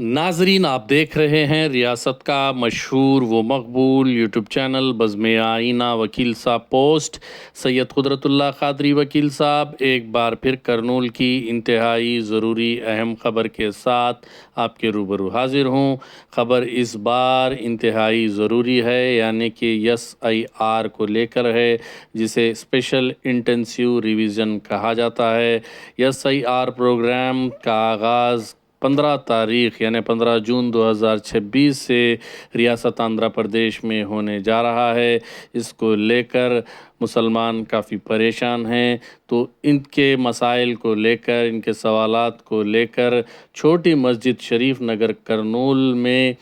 नाजरीन, आप देख रहे हैं रियासत का मशहूर व मकबूल यूट्यूब चैनल बज़्म आईना वकील साहब पोस्ट। सैयद कुदरतुल्लाह क़ादरी वकील साहब एक बार फिर करनूल की इंतहाई ज़रूरी अहम ख़बर के साथ आपके रूबरू हाजिर हूँ। ख़बर इस बार इंतहाई ज़रूरी है, यानी कि SIR को लेकर है, जिसे स्पेशल इंटेंसिव रिवीज़न कहा जाता है। SIR प्रोग्राम का आगाज़ 15 तारीख़ यानी 15 जून 2026 से रियासत आंध्र प्रदेश में होने जा रहा है। इसको लेकर मुसलमान काफ़ी परेशान हैं, तो इनके मसाइल को लेकर, इनके सवालात को लेकर छोटी मस्जिद शरीफ नगर करनूल में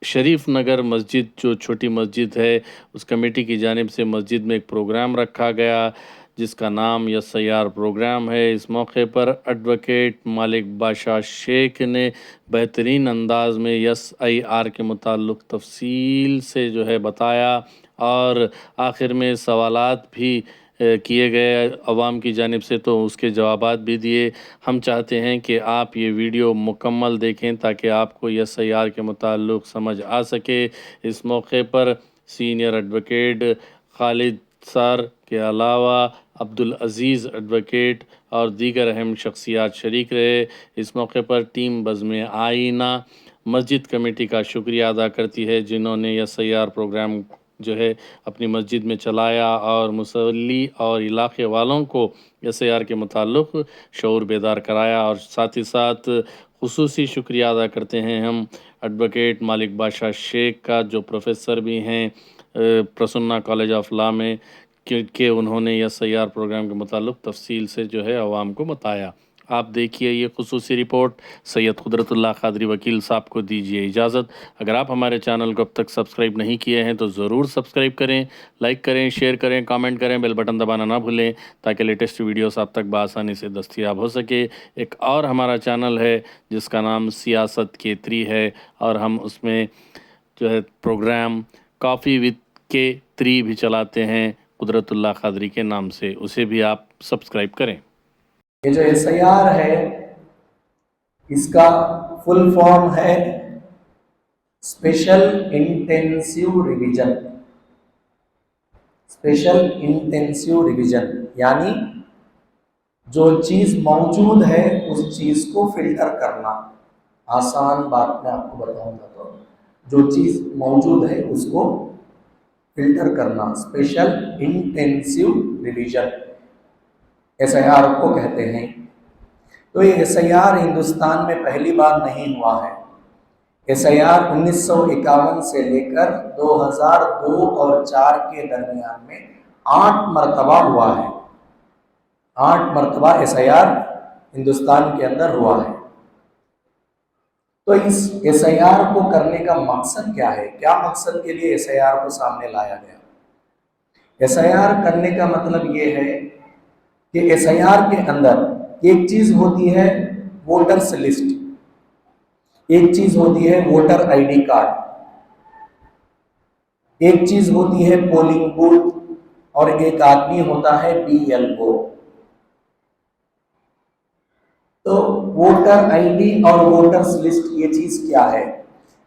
शरीफ नगर मस्जिद, जो छोटी मस्जिद है, उस कमेटी की जानिब से मस्जिद में एक प्रोग्राम रखा गया जिसका नाम SIR प्रोग्राम है। इस मौके पर एडवोकेट मालिक बादशाह शेख ने बेहतरीन अंदाज में SIR के मुताल्लिक़ तफसील से जो है बताया, और आखिर में सवालात भी किए गए अवाम की जानिब से, तो उसके जवाबात भी दिए। हम चाहते हैं कि आप ये वीडियो मुकम्मल देखें ताकि आपको SIR के मुताल्लिक़ समझ आ सके। इस मौके पर सीनियर एडवोकेट खालिद सर के अलावा अब्दुल अज़ीज़ एडवोकेट और दीगर अहम शख्सियात शरीक रहे। इस मौके पर टीम बज़्म आईना मस्जिद कमेटी का शुक्रिया अदा करती है, जिन्होंने SIR प्रोग्राम जो है अपनी मस्जिद में चलाया और मुसल्ली और इलाके वालों को SIR के मुताल्लिक़ शऊर बेदार कराया। और साथ ही साथ खुसूसी शुक्रिया अदा करते हैं हम एडवोकेट मालिक बादशाह शेख का, जो प्रोफ़ेसर भी हैं प्रसन्ना कॉलेज ऑफ लॉ में, क्योंकि उन्होंने SIR प्रोग्राम के मुताल्लिक़ तफसील से जो है अवाम को बताया। आप देखिए ये खुसूसी रिपोर्ट। सैयद कुदरतुल्लाह क़ादरी वकील साहब को दीजिए इजाज़त। अगर आप हमारे चैनल को अब तक सब्सक्राइब नहीं किए हैं तो ज़रूर सब्सक्राइब करें, लाइक करें, शेयर करें, कमेंट करें, बेल बटन दबाना ना भूलें ताकि लेटेस्ट वीडियोस आप तक बआसानी से दस्तयाब हो सके। एक और हमारा चैनल है जिसका नाम सियासत के3 है, और हम उसमें जो है प्रोग्राम कॉफ़ी विद के3 भी चलाते हैं कुदरतुल्लाह क़ादरी के नाम से, उसे भी आप सब्सक्राइब करें। ये जो SIR है, इसका फुल फॉर्म है special intensive revision. Special intensive revision यानी जो चीज़ मौजूद है उस चीज़ को फिल्टर करना। आसान बात में आपको बताऊंगा, तो जो चीज़ मौजूद है उसको फिल्टर करना स्पेशल इंटेंसिव रिवीजन SIR को कहते हैं। तो ये SIR हिंदुस्तान में पहली बार नहीं हुआ है। SIR 1951 से लेकर 2002 और 4 के दरमियान में 8 मरतबा हुआ है। 8 मरतबा SIR हिंदुस्तान के अंदर हुआ है। तो इस SIR को करने का मकसद क्या है? क्या मकसद के लिए SIR को सामने लाया गया? SIR करने का मतलब ये है कि SIR के अंदर एक चीज होती है वोटर्स लिस्ट, एक चीज होती है वोटर ID कार्ड, एक चीज होती है पोलिंग बूथ, और एक आदमी होता है BLO। तो वोटर ID और वोटर्स लिस्ट ये चीज क्या है?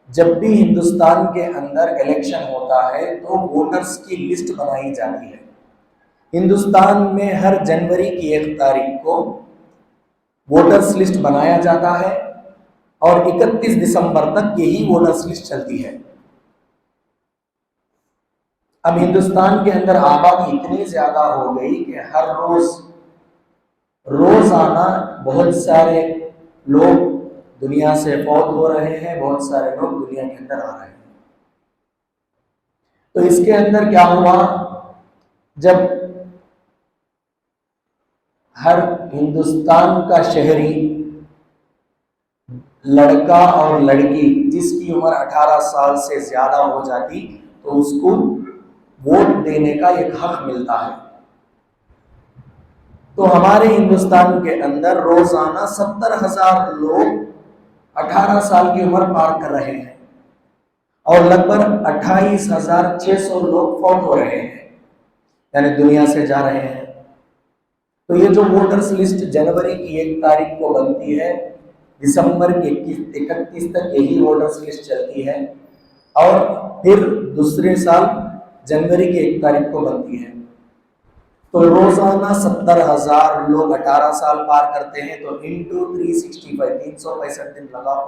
जब भी हिंदुस्तान के अंदर इलेक्शन होता है तो वोटर्स की लिस्ट बनाई जाती है। हिंदुस्तान में हर जनवरी की 1 तारीख को वोटर्स लिस्ट बनाया जाता है और 31 दिसंबर तक यही वोटर्स लिस्ट चलती है। अब हिंदुस्तान के अंदर आबादी इतनी ज्यादा हो गई कि हर रोजाना बहुत सारे लोग दुनिया से फौत हो रहे हैं, बहुत सारे लोग दुनिया के अंदर आ रहे हैं। तो इसके अंदर क्या हुआ, जब हर हिंदुस्तान का शहरी लड़का और लड़की जिसकी उम्र 18 साल से ज्यादा हो जाती तो उसको वोट देने का एक हक मिलता है। तो हमारे हिंदुस्तान के अंदर रोजाना 70,000 लोग 18 साल की उम्र पार कर रहे हैं और लगभग 28,600 लोग फौत हो रहे हैं, यानी दुनिया से जा रहे हैं। तो ये जो वोटर्स लिस्ट जनवरी की 1 तारीख को बनती है, दिसंबर के 31 तक यही वोटर्स लिस्ट चलती है और फिर दूसरे साल जनवरी की 1 तारीख को बनती है। तो रोजाना 70,000 लोग 18 साल पार करते हैं, तो इंटू 365 365 दिन लगाओ,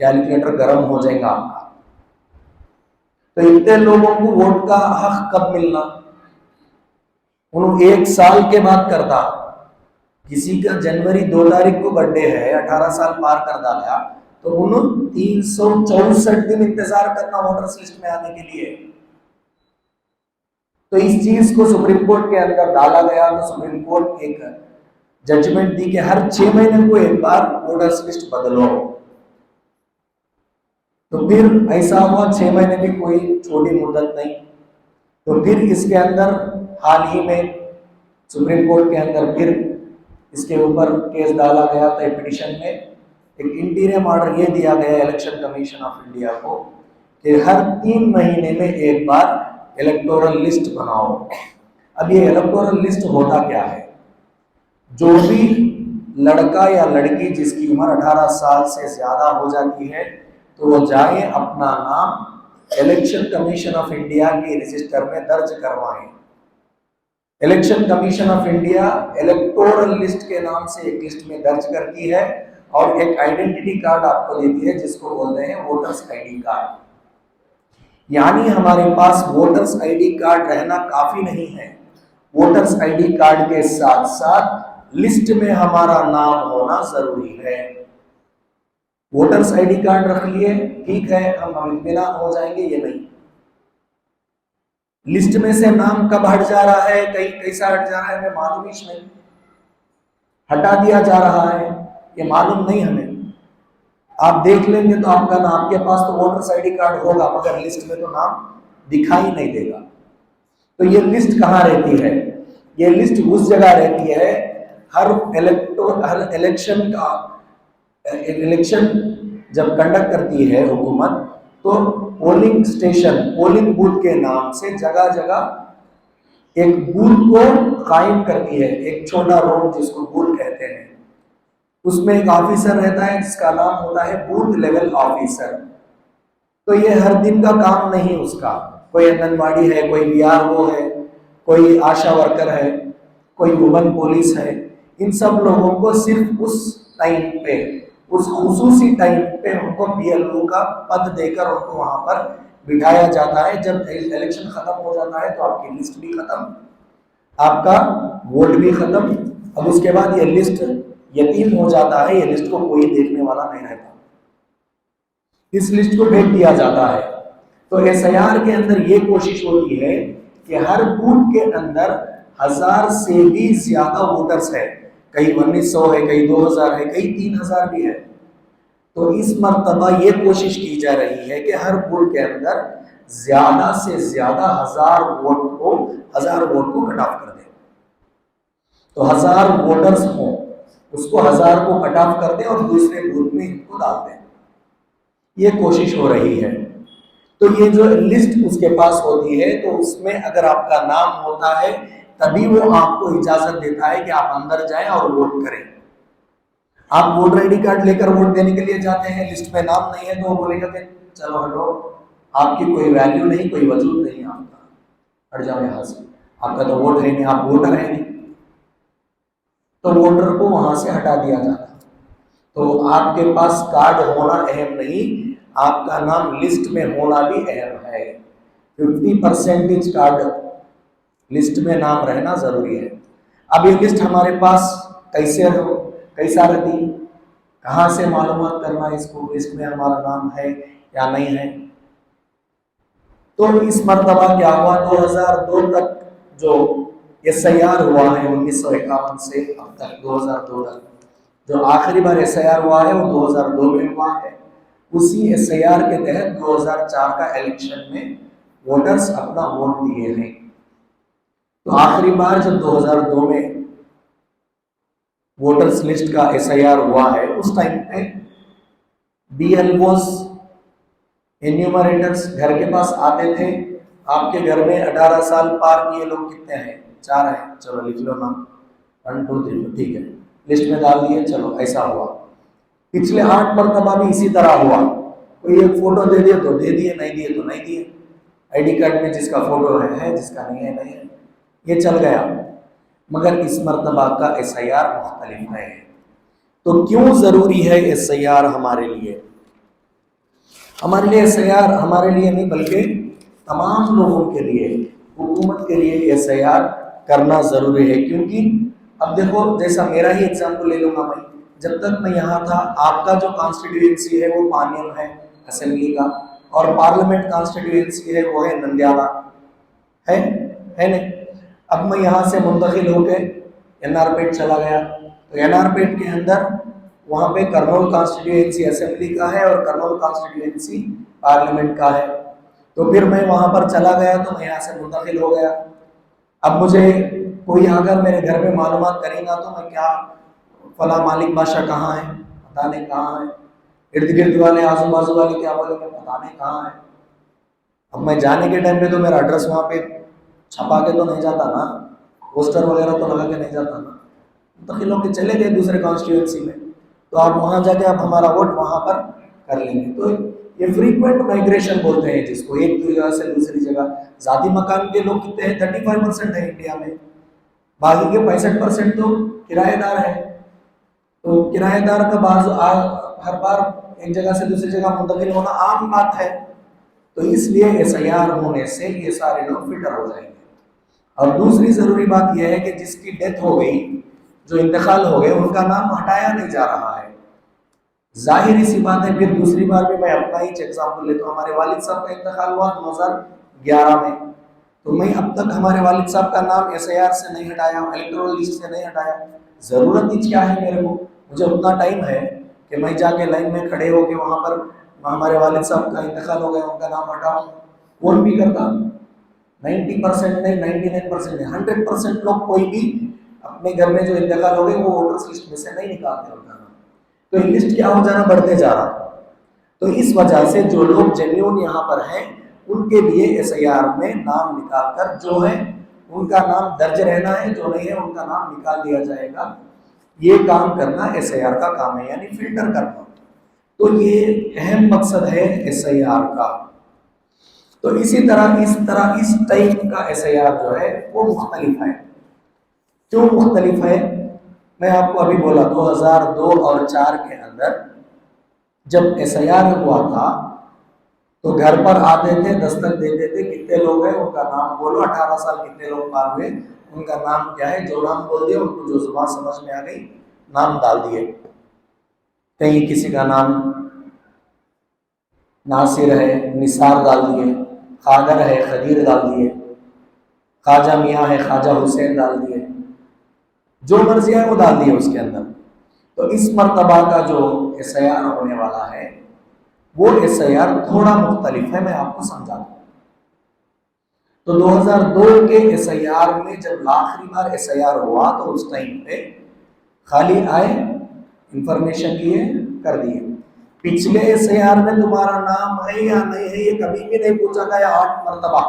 कैलकुलेटर गर्म हो जाएगा आपका। तो इतने लोगों को वोट का हक कब मिलना? उन्होंने 1 साल के बाद करता। किसी का जनवरी 2 तारीख को बर्थडे है, 18 साल पार कर डाला, तो उन्होंने 364 दिन इंतजार करना वोटर्स लिस्ट में आने के लिए। तो इस चीज को सुप्रीम कोर्ट के अंदर डाला गया, तो सुप्रीम कोर्ट एक जजमेंट दी कि हर 6 महीने को एक बार वोटर्स लिस्ट बदलो। तो फिर ऐसा हुआ, 6 महीने भी कोई छोटी मुद्दत नहीं। तो फिर इसके अंदर हाल ही में सुप्रीम कोर्ट के अंदर फिर इसके ऊपर केस डाला गया था। पिटीशन में एक इंटीरियम ऑर्डर ये दिया गया इलेक्शन कमीशन ऑफ इंडिया को कि हर 3 महीने में एक बार इलेक्टोरल लिस्ट बनाओ। अब ये इलेक्टोरल लिस्ट होता क्या है? जो भी लड़का या लड़की जिसकी उम्र 18 साल से ज्यादा हो जाती है, तो वो जाए अपना नाम इलेक्शन कमीशन ऑफ इंडिया के रजिस्टर में दर्ज करवाएं। Election commission of India electoral list के नाम से एक लिस्ट में दर्ज करती है और एक आइडेंटिटी कार्ड आपको देती है जिसको बोलते हैं वोटर्स आईडी कार्ड। यानी हमारे पास वोटर्स आईडी कार्ड रहना काफी नहीं है, वोटर्स आईडी कार्ड के साथ साथ लिस्ट में हमारा नाम होना जरूरी है। वोटर्स आईडी कार्ड रख लिए, ठीक है, हम इत्मीनान हो जाएंगे, ये नहीं। लिस्ट में से नाम कब हट जा रहा है, कहीं कैसा हट जा रहा है, हमें मालूम ही नहीं। हटा दिया जा रहा है, ये मालूम नहीं हमें। आप देख लेंगे तो आपका नाम, आपके पास तो वोटर्स आईडी कार्ड होगा मगर लिस्ट में तो नाम दिखाई नहीं देगा। तो ये लिस्ट कहाँ रहती है? ये लिस्ट उस जगह रहती है हर इलेक्शन जब कंडक्ट करती है हुकूमत, तो पोलिंग स्टेशन, पोलिंग बूथ के नाम से जगह जगह एक बूथ को कायम करती है, एक छोटा रूम जिसको बूथ कहते हैं। उसमें एक ऑफिसर रहता है जिसका नाम होता है बूथ लेवल ऑफिसर। तो ये हर दिन का काम नहीं उसका, कोई आंगनबाड़ी है, कोई बीआरओ है, कोई आशा वर्कर है, कोई वुमन पुलिस है, इन सब लोगों को सिर्फ उस टाइम पे, उस खुसूसी टाइम पे उनको बीएलओ का पद देकर उनको वहां पर बिठाया जाता है। जब इलेक्शन खत्म हो जाता है तो आपकी लिस्ट भी खत्म, आपका वोट भी खत्म। अब उसके बाद ये लिस्ट यतीम हो जाता है, ये लिस्ट को कोई देखने वाला नहीं रहता, इस लिस्ट को फेंक दिया जाता है। तो एसआईआर के अंदर ये कोशिश होती है कि हर बूथ के अंदर 1000 से भी ज्यादा वोटर्स है, कहीं 1900 है, कहीं 2000 है, कहीं 3000 भी है। तो इस मर्तबा ये कोशिश की जा रही है कि हर बूथ के अंदर ज्यादा से ज्यादा 1000 वोट को कट ऑफ कर दे। तो 1000 वोटर्स हो, उसको 1000 को कट ऑफ कर दे और दूसरे बूथ में इनको डाल दे, ये कोशिश हो रही है। तो ये जो लिस्ट उसके पास होती है, तो उसमें अगर आपका नाम होता है तभी वो आपको इजाजत देता है कि आप अंदर जाएं और वोट करें। आप वोटर आईडी कार्ड लेकर वोट देने के लिए जाते हैं, लिस्ट में नाम नहीं है, तो वो बोलेगा कि चलो हटो, आपकी कोई वैल्यू नहीं, कोई वजूद नहीं आपका, हट जाओ यहाँ से, आपका तो वोट है नहीं, आप वोटर है नहीं। तो वोटर को वहां से हटा दिया जाता। तो आपके पास कार्ड होना अहम नहीं, आपका नाम लिस्ट में होना भी अहम है। 50% कार्ड लिस्ट में नाम रहना जरूरी है। अब ये लिस्ट हमारे पास कैसा रहती, कहाँ से मालूमात करना इसको, लिस्ट में हमारा नाम है या नहीं है। तो इस मर्तबा क्या हुआ, 2002 तक जो एसआईआर हुआ है, 1951 से अब तक 2002 तक जो आखिरी बार एसआईआर हुआ है वो 2002 में हुआ है। उसी एसआईआर के तहत 2004 का इलेक्शन में वोटर्स अपना वोट दिए हैं। तो आखिरी बार जब 2002 में वोटर्स लिस्ट का एसआईआर हुआ है, उस टाइम पे बीएलओस, एन्यूमरेटर्स घर के पास आते थे। आपके घर में 18 साल पार किए लोग कितने हैं? 4 हैं, चलो लिख लो नाम, 1 2 3, ठीक है, लिस्ट में डाल दिए, चलो ऐसा हुआ। पिछले 8 मरतबा भी इसी तरह हुआ, कोई एक फोटो दे दिए तो दे दिए, नहीं दिए तो नहीं दिए, आईडी कार्ड में जिसका फोटो है, जिसका नहीं है नहीं है, ये चल गया। मगर इस मरतबा का SIR मुख्तलिफ है। तो क्यों ज़रूरी है SIR हमारे लिए? हमारे लिए SIR हमारे लिए नहीं बल्कि तमाम लोगों के लिए, हुकूमत के लिए SIR करना ज़रूरी है। क्योंकि अब देखो, जैसा मेरा ही एग्जाम्पल ले लूँगा मैं, जब तक मैं यहाँ था, आपका जो कॉन्स्टिट्यूएंसी है वो पानियम है असेंबली का, और पार्लियामेंट कॉन्स्टिट्यूएंसी है वो है नंदियाला, है नहीं। अब मैं यहाँ से मुंतकिल होकर NR पेट चला गया, तो NR पेट के अंदर वहाँ पे कर्नूल कॉन्स्टिट्यूएंसी असेंबली का है और कर्नूल कॉन्स्टिट्यूएंसी पार्लियामेंट का है। तो फिर मैं वहाँ पर चला गया, तो मैं यहाँ से मुंतकिल हो गया। अब मुझे कोई अगर मेरे घर में मालूमात करेगा तो मैं क्या, फला मालिक बादशाह कहाँ है, पता नहीं कहाँ है, इर्द गिर्द वाले आजू बाजू वाले क्या बोलेंगे, पता नहीं कहाँ है। अब मैं जाने के टाइम पे तो मेरा एड्रेस वहाँ पे छपा के तो नहीं जाता ना, पोस्टर वगैरह तो लगा के नहीं जाता ना, मुंतकिल होकर चले गए दूसरे कॉन्स्टिट्यूएंसी में, तो आप वहाँ जाके आप हमारा वोट वहाँ पर कर लेंगे। तो ये फ्रीक्वेंट माइग्रेशन बोलते हैं जिसको, एक जगह से दूसरी जगह। ज़ाती मकान के लोग कितने हैं? 35% है इंडिया में, बाकी के 65% तो किराएदार है। तो किराएदार का हर बार एक जगह से दूसरी जगह मुंतकिल होना आम बात है। तो इसलिए SIR होने से ये सारे लोग फिल्टर हो जाएंगे। और दूसरी ज़रूरी बात यह है कि जिसकी डेथ हो गई, जो इंतकाल हो गए, उनका नाम हटाया नहीं जा रहा है। जाहिर सी बात है, फिर दूसरी बार भी मैं अपना ही एग्जाम्पल लेता हूँ। हमारे वालिद साहब का इंतकाल हुआ 2011 में, तो मैं अब तक हमारे वालिद साहब का नाम SIR से नहीं हटाया, इलेक्टोरल लिस्ट से नहीं हटाया। ज़रूरत ही क्या है मेरे को? मुझे उतना टाइम है कि मैं जाके लाइन में खड़े होके वहाँ पर हमारे वालिद साहब का इंतकाल हो गया, उनका नाम हटाओ। कौन भी करता? 90% नहीं, 99% नहीं, 100% लोग कोई भी अपने घर में जो इंतकाल हो गए वो वोटर्स लिस्ट में से नहीं निकालते उनका नाम। तो ये लिस्ट क्या हो जाना, बढ़ते जा रहा। तो इस वजह से जो लोग जेन्युइन यहाँ पर हैं, उनके लिए SIR में नाम निकाल कर जो है उनका नाम दर्ज रहना है, जो नहीं है उनका नाम निकाल दिया जाएगा। ये काम करना SIR का काम है, यानी फिल्टर करना। तो ये अहम मकसद है SIR का। तो इसी तरह इस टाइप का SIR जो है वो मुख्तलिफ है। क्यों मुख्तलिफ है? मैं आपको अभी बोला 2002 और 4 के अंदर जब SIR हुआ था तो घर पर आते थे, दस्तक देते थे, कितने लोग हैं उनका नाम बोलो, 18 साल कितने लोग पार हुए, उनका नाम क्या है, जो नाम बोल दिया, उनको जो जुबान समझ में आ गई नाम डाल दिए। कहीं किसी का नाम नासिर है, निसार डाल दिए, खादर है, खदीर डाल दिए, ख्वाजा मियाँ है, ख्वाजा हुसैन डाल दिए, जो मर्जी है वो डाल दिए उसके अंदर। तो इस मर्तबा का जो SIR होने वाला है वो SIR थोड़ा मुख्तलिफ है, मैं आपको समझा दूँ। तो 2002 के SIR में जब आखिरी बार SIR हुआ तो उस टाइम पे खाली आए, इंफॉर्मेशन लिए, कर दिए। पिछले SIR में तुम्हारा नाम है या नहीं है ये कभी भी नहीं पूछा गया। 8 मरतबा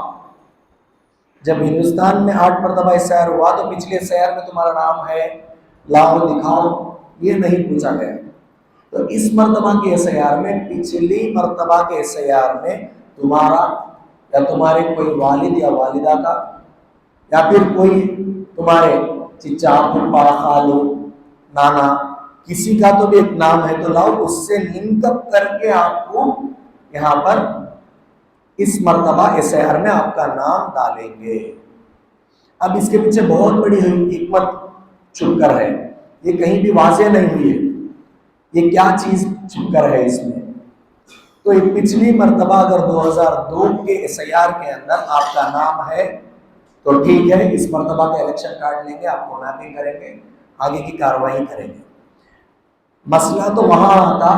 जब हिंदुस्तान में 8 मरतबा SIR हुआ तो पिछले SIR में तुम्हारा नाम है, लाओ दिखाओ, ये नहीं पूछा गया। तो इस मरतबा के SIR में, पिछली मरतबा के SIR में तुम्हारा या तुम्हारे कोई वालिद या वालिदा का या फिर कोई तुम्हारे चिचा, फूफा, खालू, नाना, किसी का तो भी एक नाम है, तो लाओ उससे लिंकअप करके आपको यहाँ पर इस मरतबा SIR में आपका नाम डालेंगे। अब इसके पीछे बहुत बड़ी हिकमत छुपकर है, ये कहीं भी वाज़ेह नहीं हुई है, ये क्या चीज छुपकर है इसमें। तो ये पिछली मरतबा अगर 2002 के SIR के अंदर आपका नाम है तो ठीक है, इस मरतबा का इलेक्शन कार्ड लेंगे, आपको मैपिंग करेंगे, आगे की कार्रवाई करेंगे। मसला तो वहां आता,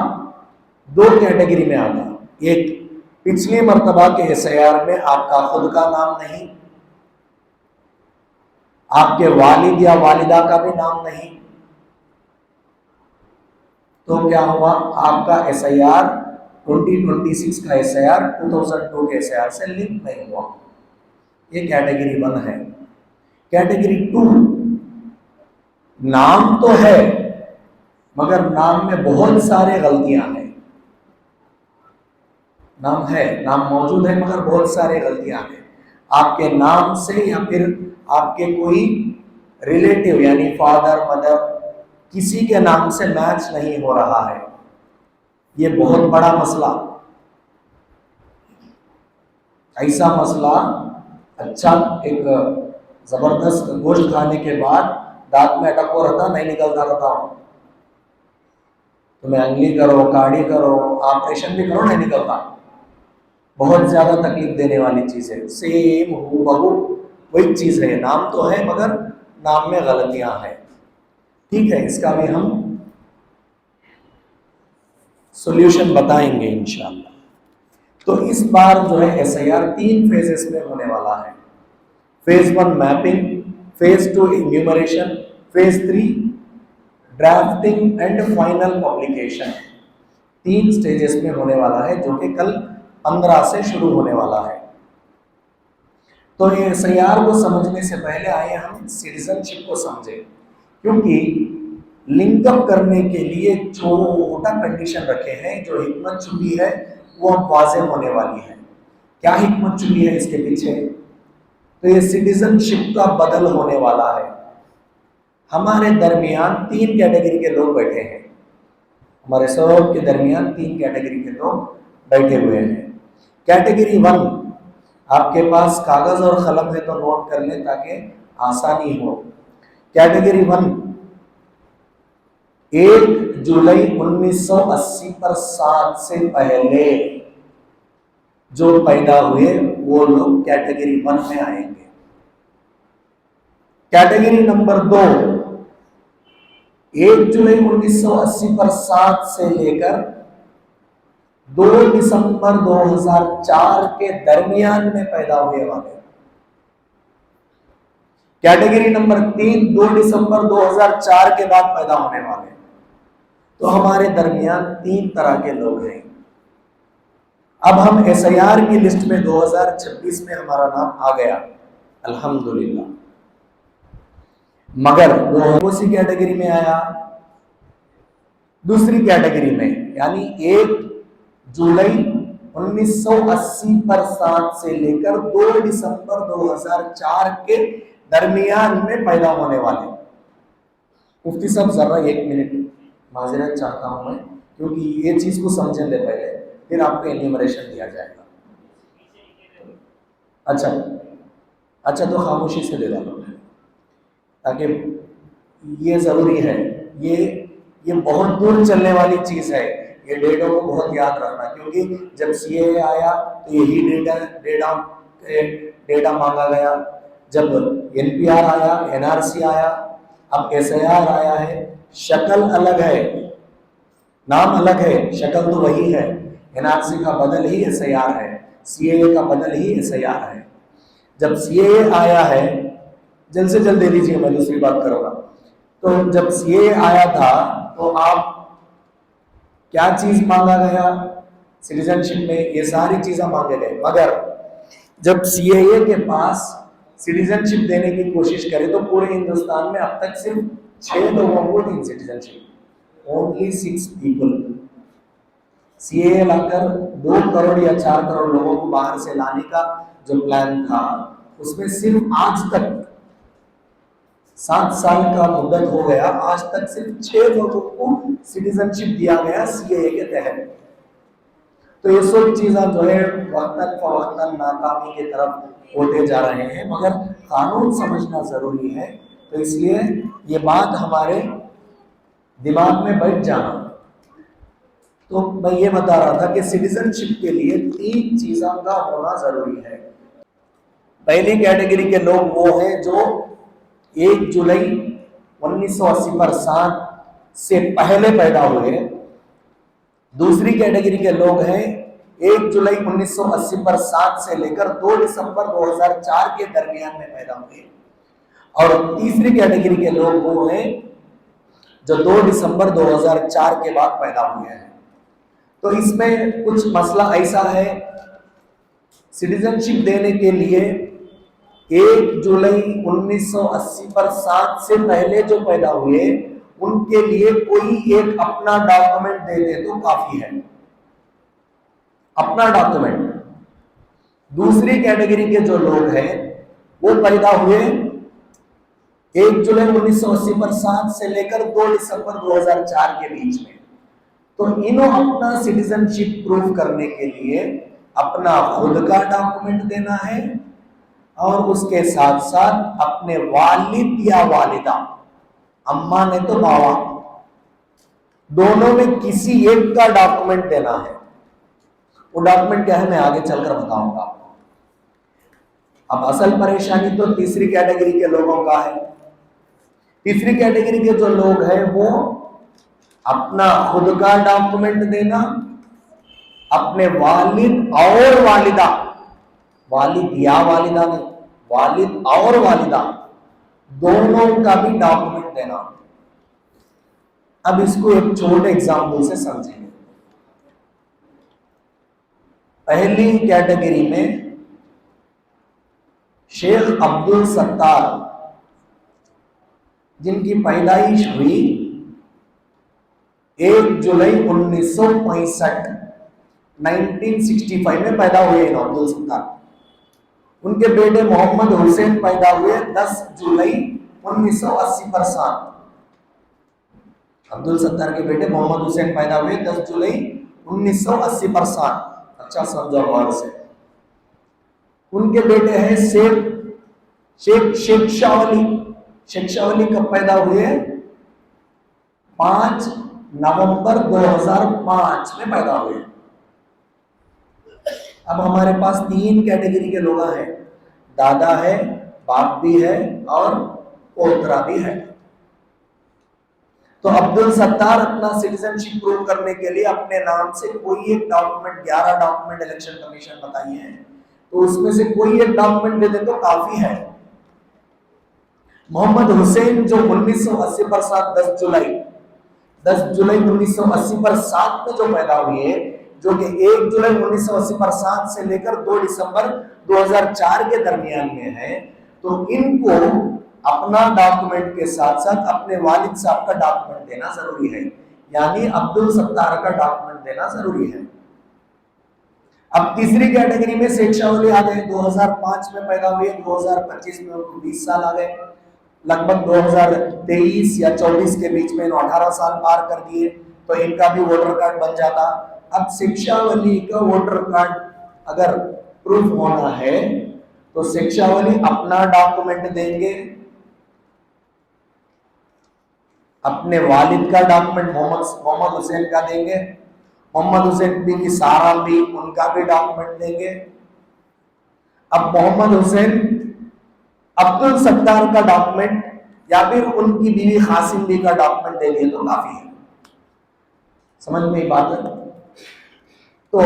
2 कैटेगरी में आता। एक, पिछली मरतबा के SIR में आपका खुद का नाम नहीं, आपके वालिद या वालिदा का भी नाम नहीं, तो क्या हुआ, आपका SIR 2026 का SIR 2002 के SIR से लिंक नहीं हुआ। ये कैटेगरी 1 है। कैटेगरी 2, नाम तो है मगर नाम में बहुत सारे गलतियां हैं। नाम है, नाम मौजूद है, मगर बहुत सारे गलतियां हैं। आपके नाम से या फिर आपके कोई रिलेटिव यानी फादर मदर किसी के नाम से मैच नहीं हो रहा है। ये बहुत बड़ा मसला, ऐसा मसला। अच्छा, एक जबरदस्त गोश्त खाने के बाद दांत में अटक हो रहता, नहीं निकलता रहता, तुम्हें अंगली करो, काढ़ी करो, ऑपरेशन भी करो, नहीं निकलता। बहुत ज्यादा तकलीफ देने वाली चीज है। सेम हूबहू वही चीज है, नाम तो है मगर नाम में गलतियां हैं। ठीक है, इसका भी हम सॉल्यूशन बताएंगे इंशाल्लाह। तो इस बार जो है SIR 3 फेजेस में होने वाला है। Phase 1 mapping, phase 2 enumeration, phase 3 drafting and final publication. 3 stages में होने वाला है, जो कि कल 15 से शुरू होने वाला है। तो ये SIR को समझने से पहले आइए हम सिटीजनशिप को समझे, क्योंकि लिंकअप करने के लिए छोटा कंडीशन रखे हैं। जो हिकमत छुपी है वो अब वाज़ेह होने वाली है। क्या हिकमत छुपी है इसके पीछे? तो ये सिटीजनशिप का बदल होने वाला है। हमारे दरमियान 3 कैटेगरी के लोग बैठे हैं। हमारे सबके दरमियान 3 कैटेगरी के लोग बैठे हुए हैं। कैटेगरी 1, आपके पास कागज और कलम है तो नोट कर लें ताकि आसानी हो। कैटेगरी 1, 1 जुलाई 1980 पर 7 से पहले जो पैदा हुए वो लोग कैटेगरी 1 में आएंगे। कैटेगरी नंबर 2, 1 जुलाई 1980 पर 7 से लेकर 2 दिसंबर 2004 के दरमियान में पैदा हुए वाले। कैटेगरी नंबर 3, 2 दिसंबर 2004 के बाद पैदा होने वाले। तो हमारे दरमियान 3 तरह के लोग हैं। अब हम SIR की लिस्ट में 2026 में हमारा नाम आ गया, अल्हम्दुलिल्लाह। मगर कौन सी कैटेगरी में आया? दूसरी कैटेगरी में, यानी 1 जुलाई 1980 पर 7 से लेकर 2 दिसंबर 2004 के दरमियान में पैदा होने वाले। मुफ्ती साहब जरा 1 मिनट माजरत चाहता हूं मैं, क्योंकि ये चीज को समझने पहले, फिर आपको एन्यूमरेशन दिया जाएगा। अच्छा तो खामोशी से दे डालो, ताकि ये जरूरी है। ये बहुत दूर चलने वाली चीज है। ये डेटों को बहुत याद रखना, क्योंकि जब CAA आया तो यही डेटा मांगा गया। जब NPR आया, NRC आया, अब SIR आया है। शक्ल अलग है, नाम अलग है, शक्ल तो वही है। NRC का बदल ही SIR है, CAA का बदल ही SIR है। जब CAA आया है, जल्द से जल्द दे दीजिए, मैं दूसरी बात करूंगा। तो जब CAA आया था तो आप क्या चीज मांगा गया सिटीजनशिप में? ये सारी चीजें मांगे गए। मगर जब CAA के पास सिटीजनशिप देने की कोशिश करे तो पूरे हिंदुस्तान में अब तक सिर्फ 6 लोगों को दी सिटीजनशिप, ओनली 6 पीपल। CAA लाकर 2 करोड़ या 4 करोड़ लोगों को बाहर से लाने का जो प्लान था, उसमें सिर्फ आज तक 7 साल का मुद्दत हो गया, आज तक सिर्फ 6 लोगों को सिटीजनशिप दिया गया CAA के तहत। तो ये सब चीजें जो है वक्तन फवक्तन नाकामी की तरफ होते जा रहे हैं, मगर कानून समझना जरूरी है। तो इसलिए ये बात हमारे दिमाग में बैठ जाना। तो मैं ये बता रहा था कि सिटीजनशिप के लिए 3 चीजों का होना जरूरी है। पहली कैटेगरी के लोग वो हैं जो 1 जुलाई 1980 पर 7 से पहले पैदा हुए। दूसरी कैटेगरी के लोग हैं 1 जुलाई 1980 पर 7 से लेकर 2 दिसंबर 2004 के दरमियान में पैदा हुए। और तीसरी कैटेगरी के लोग वो हैं जो 2 दिसंबर 2004 के बाद पैदा हुए हैं। तो इसमें कुछ मसला ऐसा है, सिटीजनशिप देने के लिए 1 जुलाई 1980 पर 7 से पहले जो पैदा हुए उनके लिए कोई एक अपना डॉक्यूमेंट दे दे तो काफी है, अपना डॉक्यूमेंट। दूसरी कैटेगरी के जो लोग हैं वो पैदा हुए 1 जुलाई 1980 पर 7 से लेकर 2 दिसंबर 2004 के बीच में। तो इन्हों अपना सिटीजनशिप प्रूव करने के लिए अपना खुद का डॉक्यूमेंट देना है और उसके साथ साथ अपने वालिद या वालिदा, अम्मा ने तो बाबा, दोनों में किसी एक का डॉक्यूमेंट देना है। वो डॉक्यूमेंट क्या है मैं आगे चलकर बताऊंगा आपको। अब असल परेशानी तो तीसरी कैटेगरी के लोगों का है। तीसरी कैटेगरी के जो लोग हैं वो अपना खुद का डॉक्यूमेंट देना, अपने वालिद और वालिदा, वालिद या वालिदा नहीं, वालिद और वालिदा दोनों का भी डॉक्यूमेंट देना। अब इसको एक छोटे एग्जाम्पल से समझेंगे। पहली कैटेगरी में शेख अब्दुल सत्तार, जिनकी पैदाइश हुई 1 जुलाई 1965 में पैदा हुए अब्दुल सत्तार। उनके बेटे मोहम्मद हुसैन पैदा हुए 10 जुलाई 1980 पर 7। अब्दुल सत्तार के बेटे मोहम्मद हुसैन पैदा हुए 10 जुलाई 1980 पर 7। अच्छा समझो गौर से। उनके बेटे हैं शेख शाह अली। शेख शाह अली कब पैदा हुए? 5 नवंबर 2005 में पैदा हुए। अब हमारे पास 3 कैटेगरी के लोग हैं, दादा है, बाप भी है और पोतरा भी है। तो अब्दुल सत्तार अपना सिटीजनशिप प्रूव करने के लिए अपने नाम से कोई एक डॉक्यूमेंट, 11 डॉक्यूमेंट इलेक्शन कमीशन बताई है, तो उसमें से कोई एक डॉक्यूमेंट दे दे तो काफी है। मोहम्मद हुसैन जो 1980 पर 7 10 जुलाई 1980 पर 7 में जो पैदा हुए, जो कि 1 जुलाई 1980 पर 7 से लेकर 2 दिसंबर 2004 के दरमियान में है, तो इनको अपना डॉक्यूमेंट के साथ साथ अपने वालिद साहब का डॉक्यूमेंट देना जरूरी है, यानी अब्दुल सत्तार का डॉक्यूमेंट देना जरूरी है। अब तीसरी कैटेगरी में शेख शाह अली आ गए, 2005 में पैदा हुए, 2025 में उनको 20 साल आ गए, लगभग 2023 या 24 के बीच में 18 साल पार कर दिए, तो इनका भी वोटर कार्ड बन जाता। अब शेख शाह अली का वोटर कार्ड अगर प्रूफ होना है तो शेख शाह अली अपना डॉक्यूमेंट देंगे, अपने वालिद का डॉक्यूमेंट मोहम्मद हुसैन का देंगे, मोहम्मद हुसैन भी की सारा भी उनका भी डॉक्यूमेंट देंगे। अब मोहम्मद हुसैन अब्दुल सत्तार का डॉक्यूमेंट या फिर उनकी बीवी कासिम बी का डॉक्यूमेंट दे दिए तो काफी है। समझ में बात है? तो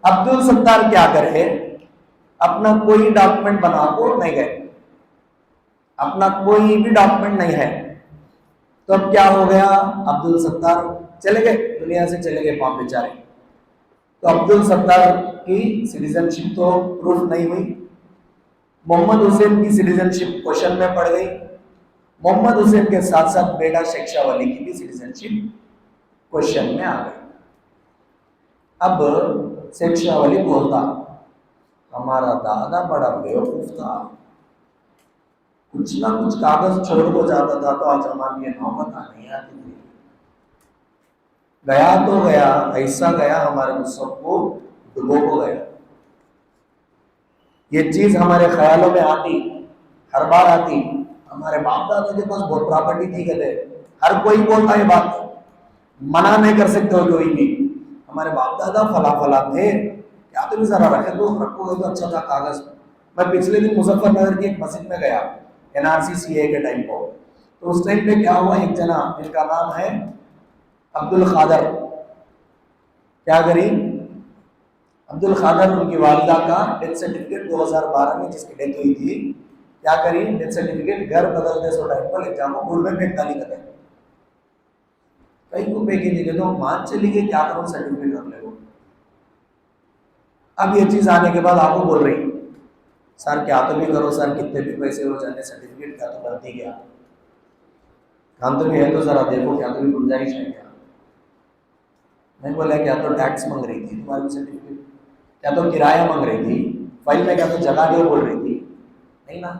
अब्दुल सत्तार क्या करे, अपना कोई डॉक्यूमेंट बना को नहीं गए, अपना कोई भी डॉक्यूमेंट नहीं है, तो अब क्या हो गया, अब्दुल सत्तार चले गए, दुनिया से चले गए पाप बेचारे। तो अब्दुल सत्तार की सिटीजनशिप तो प्रूफ नहीं हुई, मोहम्मद हुसैन की सिटीजनशिप क्वेश्चन में पड़ गई, मोहम्मद हुसैन के साथ साथ बेटा शेख शाह अली की भी सिटीजनशिप क्वेश्चन में आ गई। अब शेख शाह अली बोलता, हमारा दादा बड़ा बेवकूफ था, कुछ ना कुछ कागज छोड़ को जाता था तो आज हमारी ये नौबत नहीं आती थी। गया तो गया, ऐसा गया हमारे मुसब को डुबो को गया। ये चीज हमारे ख्यालों में आती, हर बार आती। हमारे बाप दादा के पास बहुत प्रॉपर्टी थी, कहते हर कोई बोलता है बात, मना नहीं कर सकते हो कोई भी। हमारे बाप दादा फला फला थे, क्या तुम जरा रखे तो रखोगे तो अच्छा था कागज। मैं पिछले दिन मुजफ्फरनगर की एक मस्जिद में गया, NRC CA के टाइम को, तो उस टाइम पे क्या हुआ, एक जना जिनका नाम है अब्दुल खादर, क्या करी, अब्दुल खादर उनकी वालिदा का डेथ सर्टिफिकेट 2012 में जिसकी डेथ हुई थी, क्या करी, डेथ सर्टिफिकेट घर बदलते सो टाइम पर एग्जाम को गुड़ में फेंक डाली कर कहीं को फेंकी नहीं तो मान चली गई, क्या करो सर्टिफिकेट रख ले। अब ये चीज आने के बाद आपको बोल रही, सर क्या तो भी करो सर, कितने भी पैसे हो जाने सर्टिफिकेट का तो बनती गया। कांत भी है तो जरा देखो क्या तो भी गुंजाइश है क्या। मैं बोला क्या तो टैक्स मांग रही थी तुम्हारी सर्टिफिकेट, क्या तो किराया मांग रही थी फाइल में, क्या तो जगह दो बोल रही थी, नहीं ना।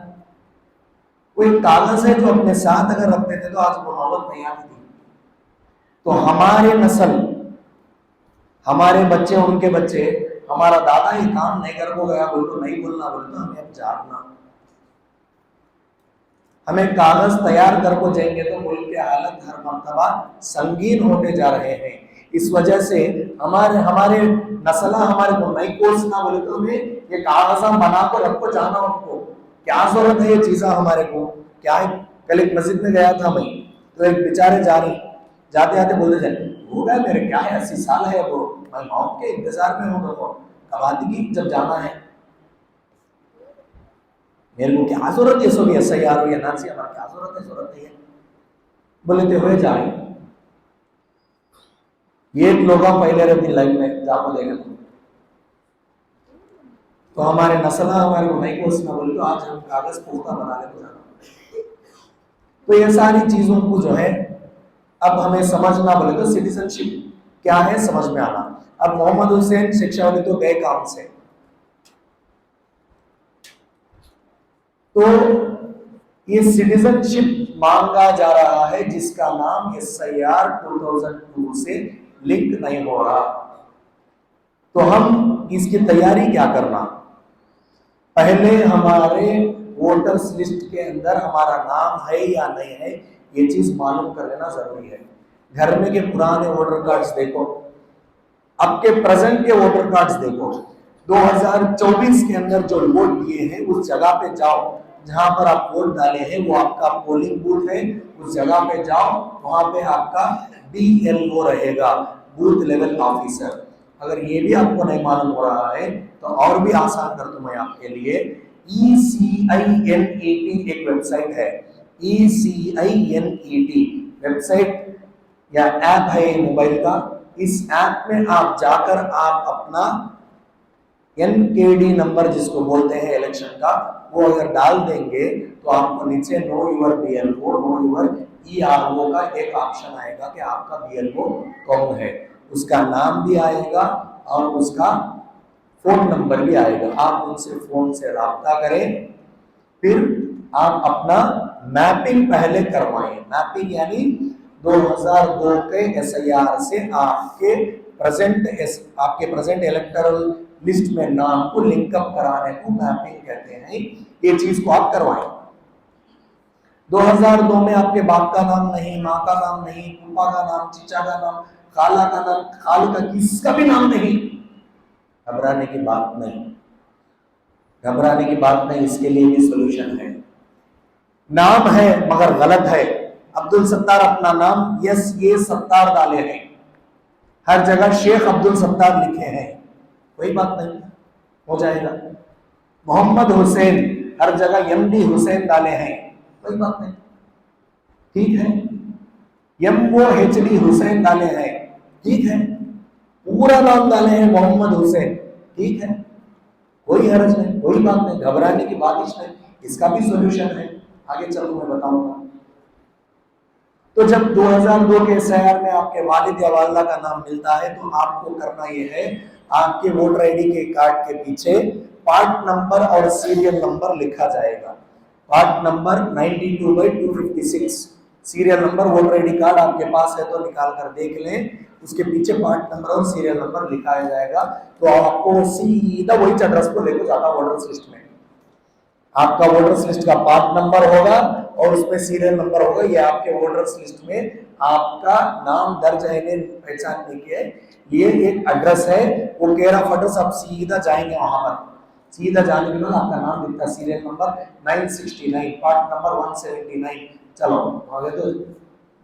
कोई कागज है जो अपने साथ अगर रखते थे तो आज वो नौबत नहीं आती थी। तो हमारे नस्ल, हमारे बच्चे, उनके बच्चे, हमारा दादा ये काम नहीं कर को गया बोल तो नहीं बोलना, बोल तो हमें अब जानना, हमें कागज तैयार कर को जाएंगे तो मुल्क के हालत हर मर्तबा संगीन होते जा रहे हैं। इस वजह से हमारे हमारे नस्ल हमारे को नहीं कोसना, बोले तो हमें ये कागजा बना को रख को जाना, हमको क्या जरूरत है ये चीजा हमारे को क्या है। कल एक मस्जिद में गया था मैं, तो एक बेचारे जा रहे, जाते आते बोलते जाए हो गया मेरे क्या है 80 साल है वो, मैं मौत के इंतजार में हूँ, देखो कबादी की जब जाना है मेरे को क्या जरूरत है, सो ऐसा यार हो या ना सी हमारा क्या जरूरत है बोले तो हुए जा रहे। ये लोग पहले रहती लाइफ में जाको देखे तो हमारे नस्ल हमारे को नहीं कोसना, बोले तो आज हम कागज पुख्ता बना ले तो जाना। तो ये सारी चीजों को जो है अब हमें समझना, बोले तो सिटीजनशिप क्या है समझ में आना। अब मोहम्मद हुसैन शिक्षा वाले तो गए काम से, तो ये सिटीजनशिप मांगा जा रहा है जिसका नाम SIR 2002 से लिंक नहीं हो रहा। तो हम इसकी तैयारी क्या करना, पहले हमारे वोटर्स लिस्ट के अंदर हमारा नाम है या नहीं है ये चीज मालूम कर लेना जरूरी है। घर में के पुराने वोटर कार्ड्स देखो, अब के प्रेजेंट के वोटर कार्ड्स देखो, 2024 के अंदर जो वोट दिए हैं उस जगह पे जाओ जहां पर आप वोट डाले हैं, वो आपका पोलिंग बूथ है, उस जगह पे जाओ, वहां पे आपका BLO रहेगा, बूथ लेवल ऑफिसर। अगर ये भी आपको नहीं मालूम हो रहा है तो और भी आसान कर दूं मैं आपके लिए, ECINET एक वेबसाइट है, ECINET वेबसाइट या ऐप है मोबाइल का। इस ऐप में आप जाकर आप अपना NKD नंबर जिसको बोलते हैं इलेक्शन का, वो अगर डाल देंगे तो आपको नीचे know your BLO, know your ERO का एक ऑप्शन आएगा कि आपका BLO कौन है, उसका नाम भी आएगा और उसका फोन नंबर भी आएगा। आप उनसे फोन से राब्ता करें, फिर आप अपना मैपिंग पहले करवाएं। मैपिंग यानी 2002 के SIR से आपके प्रेजेंट इलेक्टोरल लिस्ट में नाम को लिंकअप कराने को मैपिंग कहते हैं। ये चीज को आप करवाएं। 2002 में आपके बाप का नाम नहीं, माँ का नाम नहीं, पापा का नाम, चीचा का नाम, खाला का नाम, खाल का किसका भी नाम नहीं, घबराने की बात नहीं, घबराने की बात नहीं, इसके लिए भी सोल्यूशन है। नाम है मगर गलत है, अब्दुल सत्तार अपना नाम ये सत्तार डाले हैं, हर जगह शेख अब्दुल सत्तार लिखे हैं, कोई बात नहीं, हो जाएगा। मोहम्मद हुसैन हर जगह MD हुसैन डाले हैं, कोई बात नहीं, ठीक है। MOHD हुसैन डाले हैं, ठीक है। पूरा नाम डाले हैं मोहम्मद हुसैन, ठीक है, कोई हर्ज नहीं, कोई बात नहीं, घबराने की बात ही नहीं, इसका भी सॉल्यूशन है, आगे चलो मैं बताऊंगा। तो जब 2002 के SIR में आपके वालिद या वालिदा का नाम मिलता है तो आपको करना यह है, आपके वोटर ID के कार्ड के पीछे पार्ट नंबर और सीरियल नंबर लिखा जाएगा। Part number 92/256, serial number, voter ID card आपके पास है तो निकाल कर देख लें, उसके पीछे पार्ट नंबर और सीरियल नंबर लिखाया जाएगा। तो आपको सीधा वही एड्रेस को लेकर जाता वोटर्स लिस्ट में, आपका वोटर्स लिस्ट का पार्ट नंबर होगा और उसमें सीरियल नंबर होगा, ये आपके वोटर्स लिस्ट में आपका नाम दर्ज है पहचानने के लिए एक एड्रेस है, वो केयर ऑफ एड्रेस। आप सीधा जाएंगे वहां पर, सीधा जाने के बाद आपका नाम दिखता है, सीरियल नंबर 969, पार्ट नंबर 179, चलो आगे तो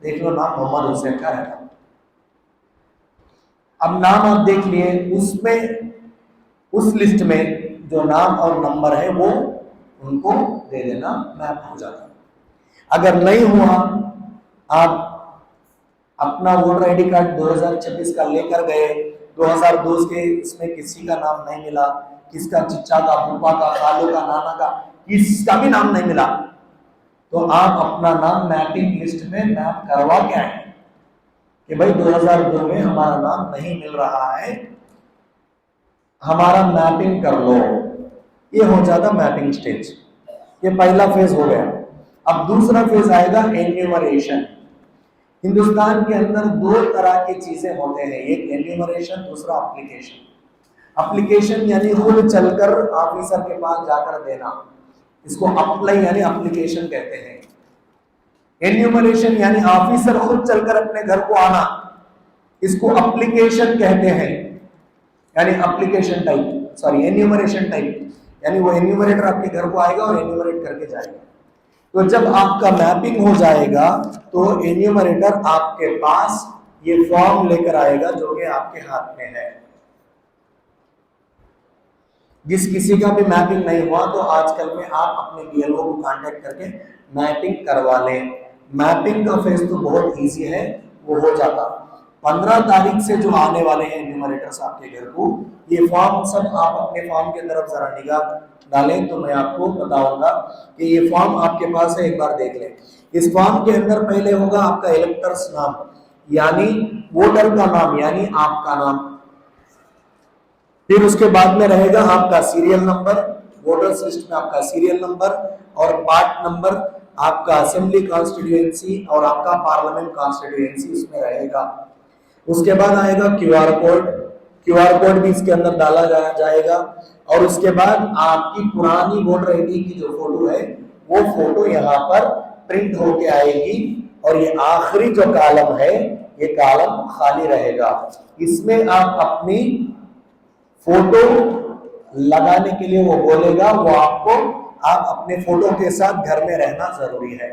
देख लो, नाम मोहम्मद हुसैन का रहता। अब नाम आप देख लिए, उसमें उस लिस्ट में जो नाम और नंबर है वो उनको दे देना, मैप हो जाता। अगर नहीं हुआ, आप अपना वोटर ID कार्ड 2026 का लेकर गए, 2002 के इसमें किसी का नाम नहीं मिला, किसका चिच्चा का, फूफा का, खालू का, नाना का, किसका भी नाम नहीं मिला, तो आप अपना नाम मैपिंग लिस्ट में मैप करवा के आए कि भाई 2002 में हमारा नाम नहीं मिल रहा है, हमारा मैपिंग कर लो। ये हो जाता मैपिंग स्टेज। ये पहला फेज हो गया। अब दूसरा फेज आएगा एन्यूमरेशन। हिंदुस्तान के अंदर दो तरह की चीजें होते हैं, एक एन्यूमरेशन, दूसरा एप्लीकेशन। एप्लीकेशन यानी खुद चलकर ऑफिसर के पास जाकर देना, इसको अप्लाई यानी एप्लीकेशन कहते हैं। एन्यूमरेशन यानी ऑफिसर खुद चलकर अपने घर को आना, इसको एप्लीकेशन कहते हैं, यानी application type, sorry enumeration type, यानी वो एन्यूमरेटर आपके घर को आएगा और एन्यूमरेट करके जाएगा। तो जब आपका मैपिंग हो जाएगा तो एन्यूमरेटर आपके पास ये फॉर्म लेकर आएगा जो कि आपके हाथ में है। जिस किसी का भी मैपिंग नहीं हुआ तो आजकल में आप अपने बीएलओ को कांटेक्ट करके मैपिंग करवा लें। मैपिंग का फेज तो बहुत इजी है, वो हो जाता। 15 तारीख से जो आने वाले हैं एन्यूमरेटर्स आपके घर को, ये फॉर्म सब आप अपने फॉर्म की तरफ जरा निगाह डालें तो मैं आपको बताऊंगा कि ये फॉर्म आपके पास है, एक बार देख लें। इस फॉर्म के अंदर पहले होगा आपका इलेक्टर्स नाम, यानी वोटर का नाम, यानी आपका नाम। फिर उसके बाद में रहेगा आपका सीरियल नंबर, वोटर्स लिस्ट में आपका सीरियल नंबर और पार्ट नंबर, आपका असेंबली कॉन्स्टिट्यूएंसी और आपका पार्लियामेंट कॉन्स्टिट्यूएंसी उसमें रहेगा। उसके बाद आएगा क्यूआर कोड, क्यूआर कोड भी इसके अंदर डाला जाएगा। और उसके बाद आपकी पुरानी वोटर आईडी की जो फोटो है वो फोटो यहाँ पर प्रिंट होके आएगी और ये आखिरी जो कॉलम है ये कॉलम खाली रहेगा। इसमें आप अपनी फोटो लगाने के लिए वो बोलेगा, वो आपको, आप अपने फोटो के साथ घर में रहना जरूरी है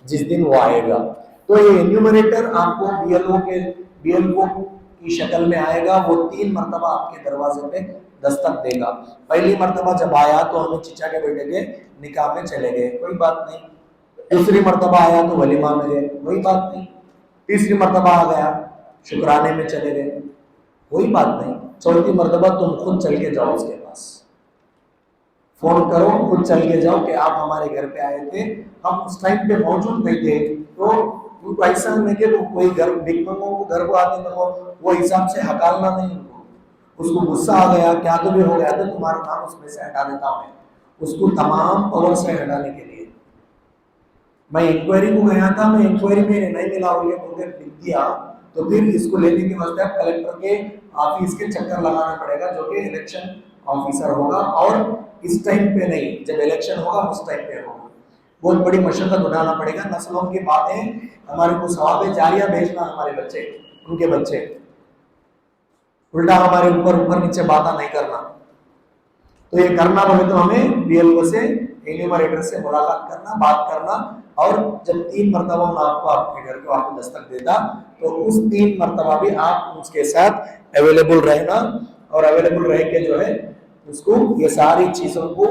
जिस दिन वो आएगा। तो ये एन्यूमरेटर आपको बीएलओ की शक्ल में आएगा। वो 3 मरतबा आपके दरवाजे पे दस्तक देगा। पहली मरतबा जब आया तो हमें चिचा के बेटे के निकाह में चले गए, कोई बात नहीं। दूसरी मरतबा आया तो वलीमा में गए, कोई बात नहीं। तीसरी मरतबा आ गया, शुक्राने में चले गए, कोई बात नहीं। चौथी मरतबा तुम खुद चल के जाओ उसके पास, फोन करो, खुद चल के जाओ कि आप हमारे घर पे आए थे, हम उस टाइम पे मौजूद नहीं थे। तो उनको ऐसा नहीं कि कोई घर भिखमंगों को घर को आते देखो, वो हिसाब से हकालना नहीं उनको। उसको गुस्सा आ गया, क्या तो भी हो गया, तो तुम्हारा नाम उसमें से हटा देता हूँ मैं, उसको तमाम पावर से हटाने के लिए। मैं इंक्वायरी को गया था, मैं इंक्वायरी में नहीं मिला और ये बोलकर लिख दिया, तो फिर इसको लेने के वास्ते आप कलेक्टर के ऑफिस के चक्कर लगाना पड़ेगा, जो कि इलेक्शन ऑफिसर होगा। और इस टाइम पे नहीं, जब इलेक्शन होगा उस टाइम पे होगा। बहुत बड़ी मशक्कत उठाना पड़ेगा। नस्लों की बातें हमारे को सवाब जारिया भेजना, हमारे बच्चे, उनके बच्चे, उल्टा हमारे ऊपर नीचे बातें नहीं करना। तो ये करना पड़े तो हमें बीएलओ से, एन्यूमरेटर से मुलाकात करना, बात करना। और जब 3 मरतबा आपको आपके घर को आपको दस्तक देता तो उस 3 मरतबा भी आप उसके साथ अवेलेबल रहना और अवेलेबल रह के जो है उसको ये सारी चीजों को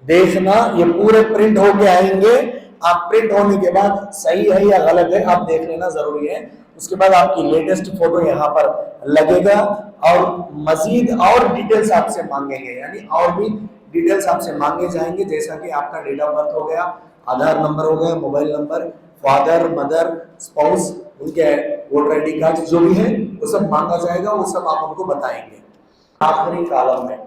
देखना। ये पूरे प्रिंट होके आएंगे, आप प्रिंट होने के बाद सही है या गलत है आप देख लेना जरूरी है। उसके बाद आपकी लेटेस्ट फोटो यहाँ पर लगेगा और मजीद और डिटेल्स आपसे मांगेंगे, यानी और भी डिटेल्स आपसे मांगे जाएंगे, जैसा कि आपका डेट ऑफ बर्थ हो गया, आधार नंबर हो गया, mobile number, father mother spouse, उनके वोटर आईडी कार्ड जो भी है वो सब मांगा जाएगा, वो सब आप उनको बताएंगे। आखिरी कॉलम में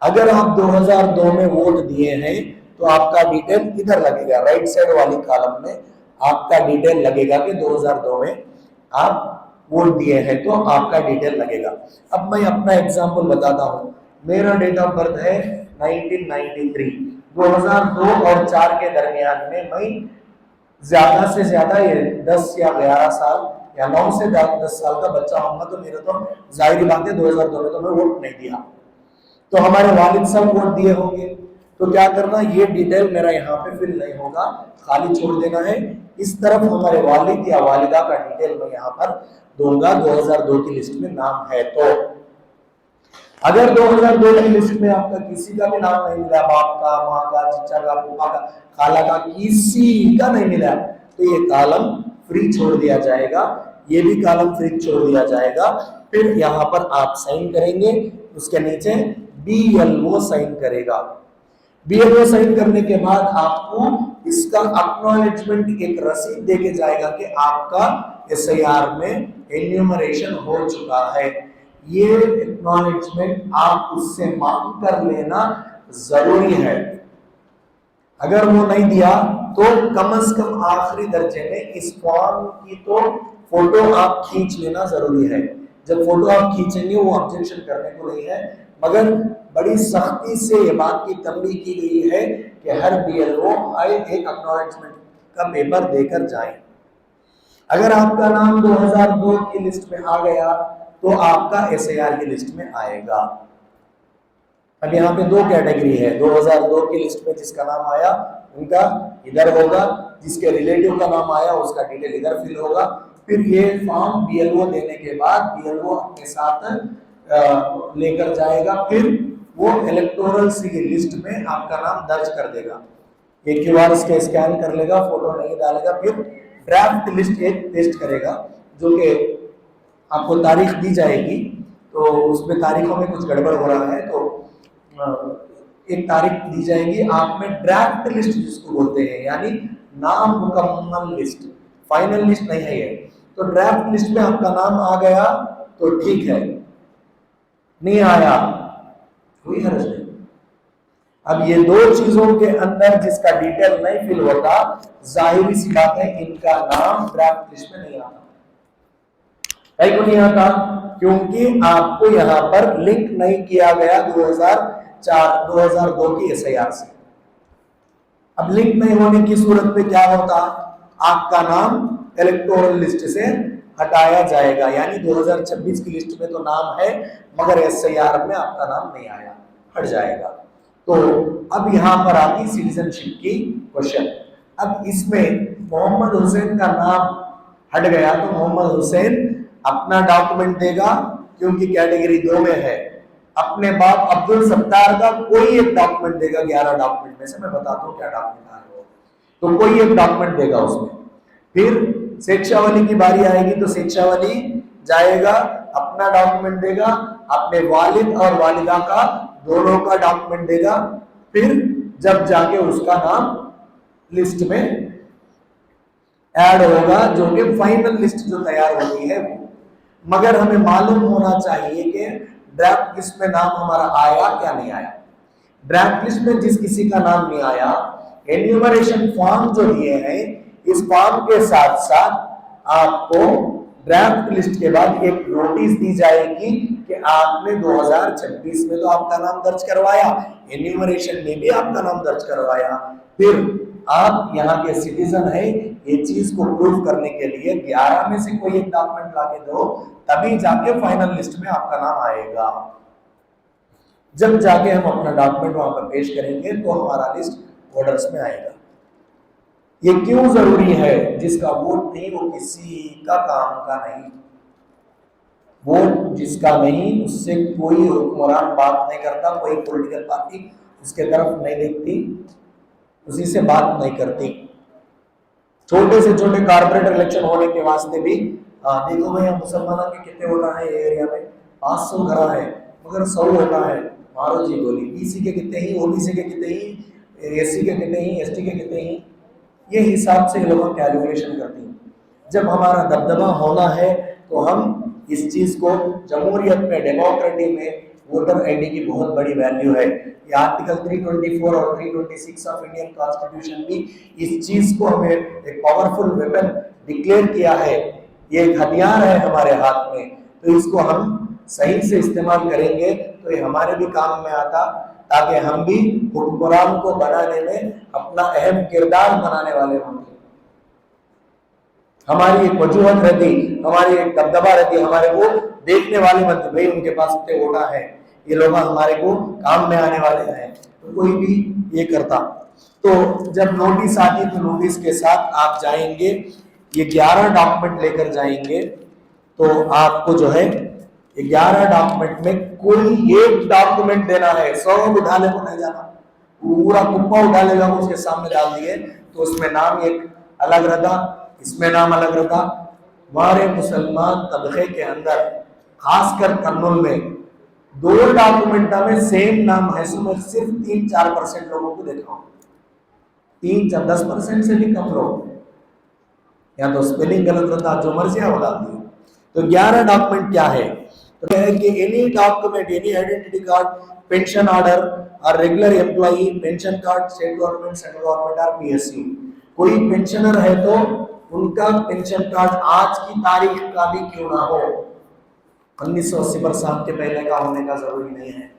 अगर आप 2002 में वोट दिए हैं तो आपका डिटेल इधर लगेगा, राइट साइड वाली कॉलम में आपका डिटेल लगेगा कि 2002 में आप वोट दिए हैं तो आपका डिटेल लगेगा। अब मैं अपना एग्जांपल बताता हूँ। मेरा डेट ऑफ बर्थ है 1993। 2002 और 4 के दरमियान में मैं ज्यादा से ज्यादा ये 10 या 11 साल या 9 से 10 साल का बच्चा होगा, तो मेरे तो जाहिर बात है 2002 में तो मैं वोट नहीं दिया। तो हमारे वालिद साहब वोट दिए होंगे, तो क्या करना, ये डिटेल मेरा यहाँ पे फिल नहीं होगा, खाली छोड़ देना है। इस तरफ हमारे वालिद या वालिदा का डिटेल मैं यहाँ पर दूंगा। 2002 की लिस्ट में नाम है तो अगर 2002 की लिस्ट में आपका किसी का भी नाम नहीं मिला, बाप का, माँ का, चचा का, फूफा का, खाला का, किसी का नहीं मिला, तो ये कॉलम फ्री छोड़ दिया जाएगा, ये भी कॉलम फ्री छोड़ दिया जाएगा। फिर यहाँ पर आप साइन करेंगे, उसके नीचे बीएलओ साइन करेगा। बीएलओ साइन करने के बाद आपको इसका एक्नॉलेजमेंट एक रसीद देके जाएगा कि आपका एसआईआर में एन्यूमरेशन हो चुका है। ये एक्नॉलेजमेंट आप उससे मांग कर लेना जरूरी है। अगर वो नहीं दिया तो कम से कम आखिरी दर्जे में इस फॉर्म की तो फोटो आप खींच लेना जरूरी है। जब फोटो आप खींचेंगे वो ऑब्जेक्शन करने को नहीं है, मगर बड़ी सख्ती से ये बात की तंबीह की गई है कि हर बीएलओ एक एक्नॉलेजमेंट का पेपर देकर जाए। अगर आपका नाम 2002 की लिस्ट में आ गया तो आपका एसआईआर की लिस्ट में आएगा। अब यहाँ पे दो कैटेगरी है, 2002 की लिस्ट में जिसका नाम आया उनका इधर होगा, जिसके रिलेटिव का नाम आया उसका डिटेल इधर फिल होगा। फिर ये फॉर्म बीएलओ देने के बाद बीएलओ अपने साथ लेकर जाएगा, फिर वो इलेक्टोरल की लिस्ट में आपका नाम दर्ज कर देगा। ये क्यूआर के स्कैन कर लेगा, फोटो नहीं डालेगा, फिर ड्राफ्ट लिस्ट एक टेस्ट करेगा जो कि आपको तारीख दी जाएगी। तो उसमें तारीखों में कुछ गड़बड़ हो रहा है तो एक तारीख दी जाएगी, आप में ड्राफ्ट लिस्ट जिसको बोलते हैं, यानी नाम मुकम्मल लिस्ट, फाइनल लिस्ट नहीं है ये। तो ड्राफ्ट लिस्ट में आपका नाम आ गया तो ठीक है, नहीं आया कोई हर्ज नहीं। अब ये दो चीजों के अंदर जिसका डिटेल नहीं फिल होता, जाहिर सी बात है इनका नाम ड्राफ्ट लिस्ट में नहीं आता। कहीं को नहीं आता क्योंकि आपको यहां पर लिंक नहीं किया गया 2002 की एसआईआर से। अब लिंक नहीं होने की सूरत में क्या होता, आपका नाम इलेक्टोरल लिस्ट से हटाया जाएगा, यानी 2026 की लिस्ट में तो नाम है मगर एसआईआर में आपका नाम नहीं आया, हट जाएगा। तो अब यहां पर आती सिटीजनशिप की क्वेश्चन। अब इसमें मोहम्मद हुसैन का नाम हट गया तो मोहम्मद हुसैन अपना डॉक्यूमेंट देगा क्योंकि कैटेगरी 2 में है, अपने बाप अब्दुल सत्तार का कोई एक डॉक्यूमेंट देगा, 11 डॉक्यूमेंट में से मैं बताता हूँ क्या डॉक्यूमेंट आ रहे हो, तो कोई एक डॉक्यूमेंट देगा उसमें। फिर शिक्षावली की बारी आएगी तो शिक्षावली जाएगा, अपना डॉक्यूमेंट देगा, अपने वालिद और वालिदा का दोनों का डॉक्यूमेंट देगा, फिर जब जाके उसका नाम लिस्ट में ऐड होगा जो कि फाइनल लिस्ट जो तैयार होती है। मगर हमें मालूम होना चाहिए कि ड्राफ्ट लिस्ट में नाम हमारा आया क्या नहीं आया। ड्राफ्ट लिस्ट में जिस किसी का नाम नहीं आया, एन्यूमरेशन फॉर्म जो दिए हैं, इस फॉर्म के साथ साथ आपको ड्राफ्ट लिस्ट के बाद एक नोटिस दी जाएगी कि आपने 2026 में तो आपका नाम दर्ज करवाया, एन्यूमरेशन में भी आपका नाम दर्ज करवाया, फिर आप यहाँ के सिटीजन है, ये चीज को प्रूव करने के लिए 11 में से कोई एक डॉक्यूमेंट लाके दो, तभी जाके फाइनल लिस्ट में आपका नाम आएगा। जब जाके हम अपना डॉक्यूमेंट वहां पर पेश करेंगे तो हमारा लिस्ट वोटर्स में आएगा। ये क्यों जरूरी है? जिसका वोट नहीं वो किसी का काम का नहीं, वोट जिसका नहीं उससे कोई हुक्मरान बात नहीं करता, कोई पॉलिटिकल पार्टी उसके तरफ नहीं देखती, उसी से बात नहीं करती। छोटे से छोटे कारपोरेटर इलेक्शन होने के वास्ते भी देखो भैया मुसलमानों के कितने वोटर है ये एरिया में, 500 घर है मगर 100 वोटर है, मारो जी गोली। बीसी के कितने ही, ओबीसी के कितने ही, एससी के कितने ही, एसटी के कितने ही, ये हिसाब से लोग कैलकुलेशन करते हैं। जब हमारा दबदबा होना है तो हम इस चीज को, जमहूरियत में, डेमोक्रेसी में वोटर आईडी की बहुत बड़ी वैल्यू है। ये आर्टिकल 324 और 326 ऑफ इंडियन कॉन्स्टिट्यूशन भी इस चीज को हमें एक पावरफुल वेपन डिक्लेयर किया है, ये एक हथियार है हमारे हाथ में, तो इसको हम सही से इस्तेमाल करेंगे तो ये हमारे भी काम में आता, ताकि हम भी हुक्मरान को बनाने में अपना अहम किरदार बनाने वाले होंगे। हमारी एक वजूहत रहती, हमारी एक दबदबा रहती, हमारे को देखने वाले बनते, भाई उनके पास कितने वोटा है, ये लोग हमारे को काम में आने वाले हैं, तो कोई भी ये करता। तो जब नोटिस आती तो नोटिस के साथ आप जाएंगे, ये 11 डॉक्यूमेंट लेकर जाएंगे, तो आपको जो है 11 डॉक्यूमेंट में कोई एक डॉक्यूमेंट देना है, 100 उठाने को नहीं जाना, पूरा कुप्पा उठा लेगा उसके सामने डाल दिए तो उसमें नाम एक अलग रहता, इसमें नाम अलग रहता। हमारे मुसलमान तबके के अंदर खासकर कर्नूल में दो डॉक्यूमेंटा में सेम नाम है, सो मैं सिर्फ 3-4% लोगों को देखा हूं, 3-10% से भी कम लोग, या तो स्पेलिंग गलत रहता, जो मर्जी आप बता दी। तो 11 डॉक्यूमेंट क्या है, तो है कि any document, any identity card, pension order और regular employee, pension card, state government, central government और पीएसयू, कोई पेंशनर है तो उनका पेंशन कार्ड आज की तारीख का भी क्यों ना हो, 1980 बरसात के पहले का होने का जरूरी नहीं है,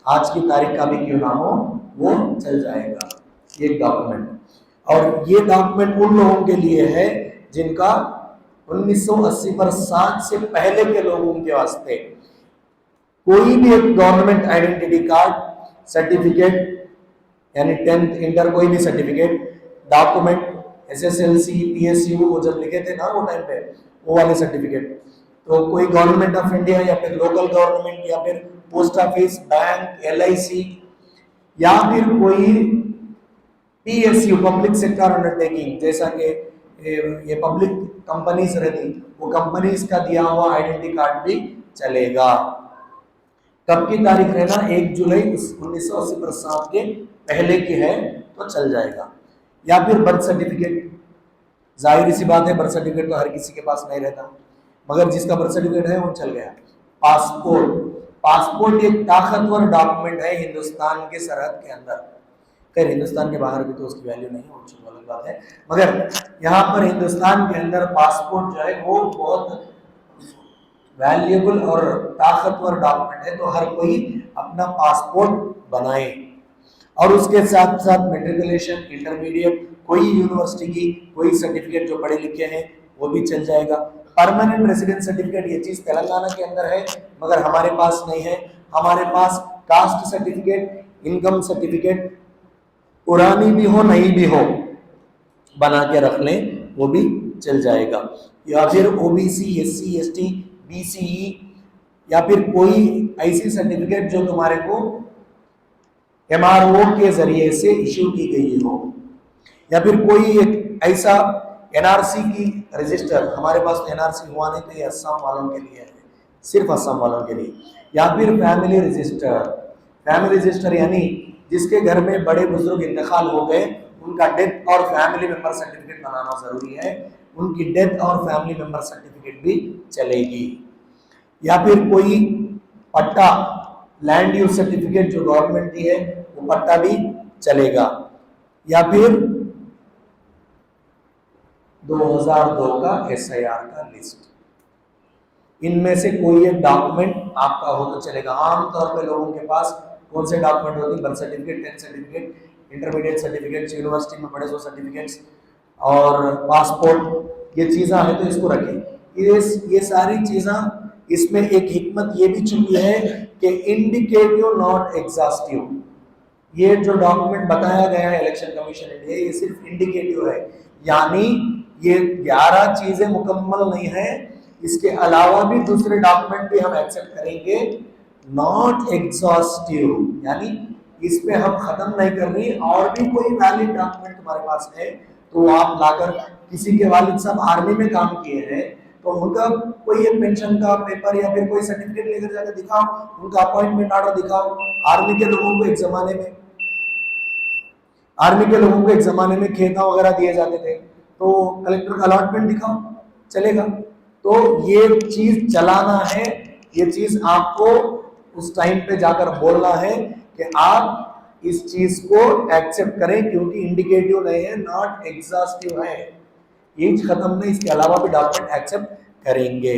आज की तारीख का भी क्यों ना हो, वो चल जाएगा ये डॉक्यूमेंट। और ये डॉक्यूमेंट उन लोगों के लिए है जिनका 1980 बरसात से पहले के लोगों के वास्ते कोई भी एक गवर्नमेंट आइडेंटिटी कार्ड, सर्टिफिकेट यानी 10th इंटर कोई भी सर्टिफिकेट, डॉक्यूमेंट, एसएसएलसी, पीएसयू, वो जब लिखे थे ना वो टाइम पे, वो वाले सर्टिफिकेट, तो कोई गवर्नमेंट ऑफ इंडिया या फिर लोकल गवर्नमेंट या फिर पोस्ट ऑफिस, बैंक, एलआईसी या फिर कोई पीएसयू, पब्लिक सेक्टर अंडरटेकिंग, जैसा कि ये पब्लिक कंपनीज रहती, वो कंपनीज का दिया हुआ आइडेंटिटी कार्ड भी चलेगा। कब की तारीख रहना, 1 जुलाई 1980 बरसात के पहले की है तो चल जाएगा। या फिर बर्थ सर्टिफिकेट, जाहिर सी बात है बर्थ सर्टिफिकेट तो हर किसी के पास नहीं रहता, मगर जिसका बर्थ सर्टिफिकेट है वो चल गया। पासपोर्ट, पासपोर्ट एक ताकतवर डॉक्यूमेंट है हिंदुस्तान के सरहद के अंदर, खैर हिंदुस्तान के बाहर भी तो उसकी वैल्यू नहीं हो, अलग बात है, मगर यहाँ पर हिंदुस्तान के अंदर पासपोर्ट जो है वो बहुत वैल्यूएबल और ताकतवर डॉक्यूमेंट है, तो हर कोई अपना पासपोर्ट बनाए। और उसके साथ साथ मेट्रिकुलेशन, इंटरमीडिएट, कोई यूनिवर्सिटी की कोई सर्टिफिकेट जो पढ़े लिखे हैं वो भी चल जाएगा। परमानेंट रेसिडेंस सर्टिफिकेट, ये चीज तेलंगाना के अंदर है मगर हमारे पास नहीं है, हमारे पास कास्ट सर्टिफिकेट, इनकम सर्टिफिकेट, पुरानी भी हो नई भी हो बना के रख लें, वो भी चल जाएगा। या फिर ओबीसी, एससी, एसटी, बीसीई या फिर कोई ऐसी सर्टिफिकेट जो तुम्हारे को एमआरओ के जरिए से इश्यू की गई हो, या फिर कोई एक ऐसा एनआरसी की रजिस्टर, हमारे पास तो एनआरसी हुआ नहीं तो ये असम वालों के लिए है, सिर्फ असम वालों के लिए। या फिर फैमिली रजिस्टर, फैमिली रजिस्टर यानी जिसके घर में बड़े बुजुर्ग इंतकाल हो गए उनका डेथ और फैमिली मेंबर सर्टिफिकेट बनाना जरूरी है, उनकी डेथ और फैमिली मेंबर सर्टिफिकेट भी चलेगी। या फिर कोई पट्टा, लैंड यूज सर्टिफिकेट जो गवर्नमेंट की है वो पट्टा भी चलेगा। या फिर 2002 का एसआईआर का लिस्ट, इनमें से कोई एक डॉक्यूमेंट आपका हो तो चलेगा। आमतौर पे लोगों के पास कौन से डॉक्यूमेंट होते हैं, birth certificate, tenth certificate, intermediate certificates, university में पढ़े सो सर्टिफिकेट्स और पासपोर्ट, ये चीज़ें हैं तो इसको रखें। ये सारी चीज़ें, इसमें एक हिकमत ये भी छुपी है कि इंडिकेटिव नॉट एग्जॉस्टिव, ये जो डॉक्यूमेंट बताया गया है इलेक्शन कमीशन इंडिया, ये सिर्फ इंडिकेटिव है, यानी ये 11 चीजें मुकम्मल नहीं है, इसके अलावा भी दूसरे डॉक्यूमेंट भी हम एक्सेप्ट करेंगे, नॉट एग्जॉस्टिव, यानी इस पे हम खत्म नहीं कर रही, और भी कोई वैलिड डॉक्यूमेंट तुम्हारे पास है तो आप लाकर, किसी के वालिद साहब आर्मी में काम किए हैं तो उनका कोई एक पेंशन का पेपर या फिर कोई सर्टिफिकेट लेकर जाकर दिखाओ, उनका अपॉइंटमेंट ऑर्डर दिखाओ। आर्मी के लोगों को एक जमाने में खेता वगैरह दिए जाते थे, तो कलेक्टर का अलॉटमेंट दिखाओ, चलेगा। तो ये चीज चलाना है, ये चीज आपको उस टाइम पे जाकर बोलना है कि आप इस चीज को एक्सेप्ट करें, क्योंकि इंडिकेटिव नहीं है, नॉट एग्जॉस्टिव है, ये खत्म नहीं, इसके अलावा भी डॉक्यूमेंट एक्सेप्ट करेंगे।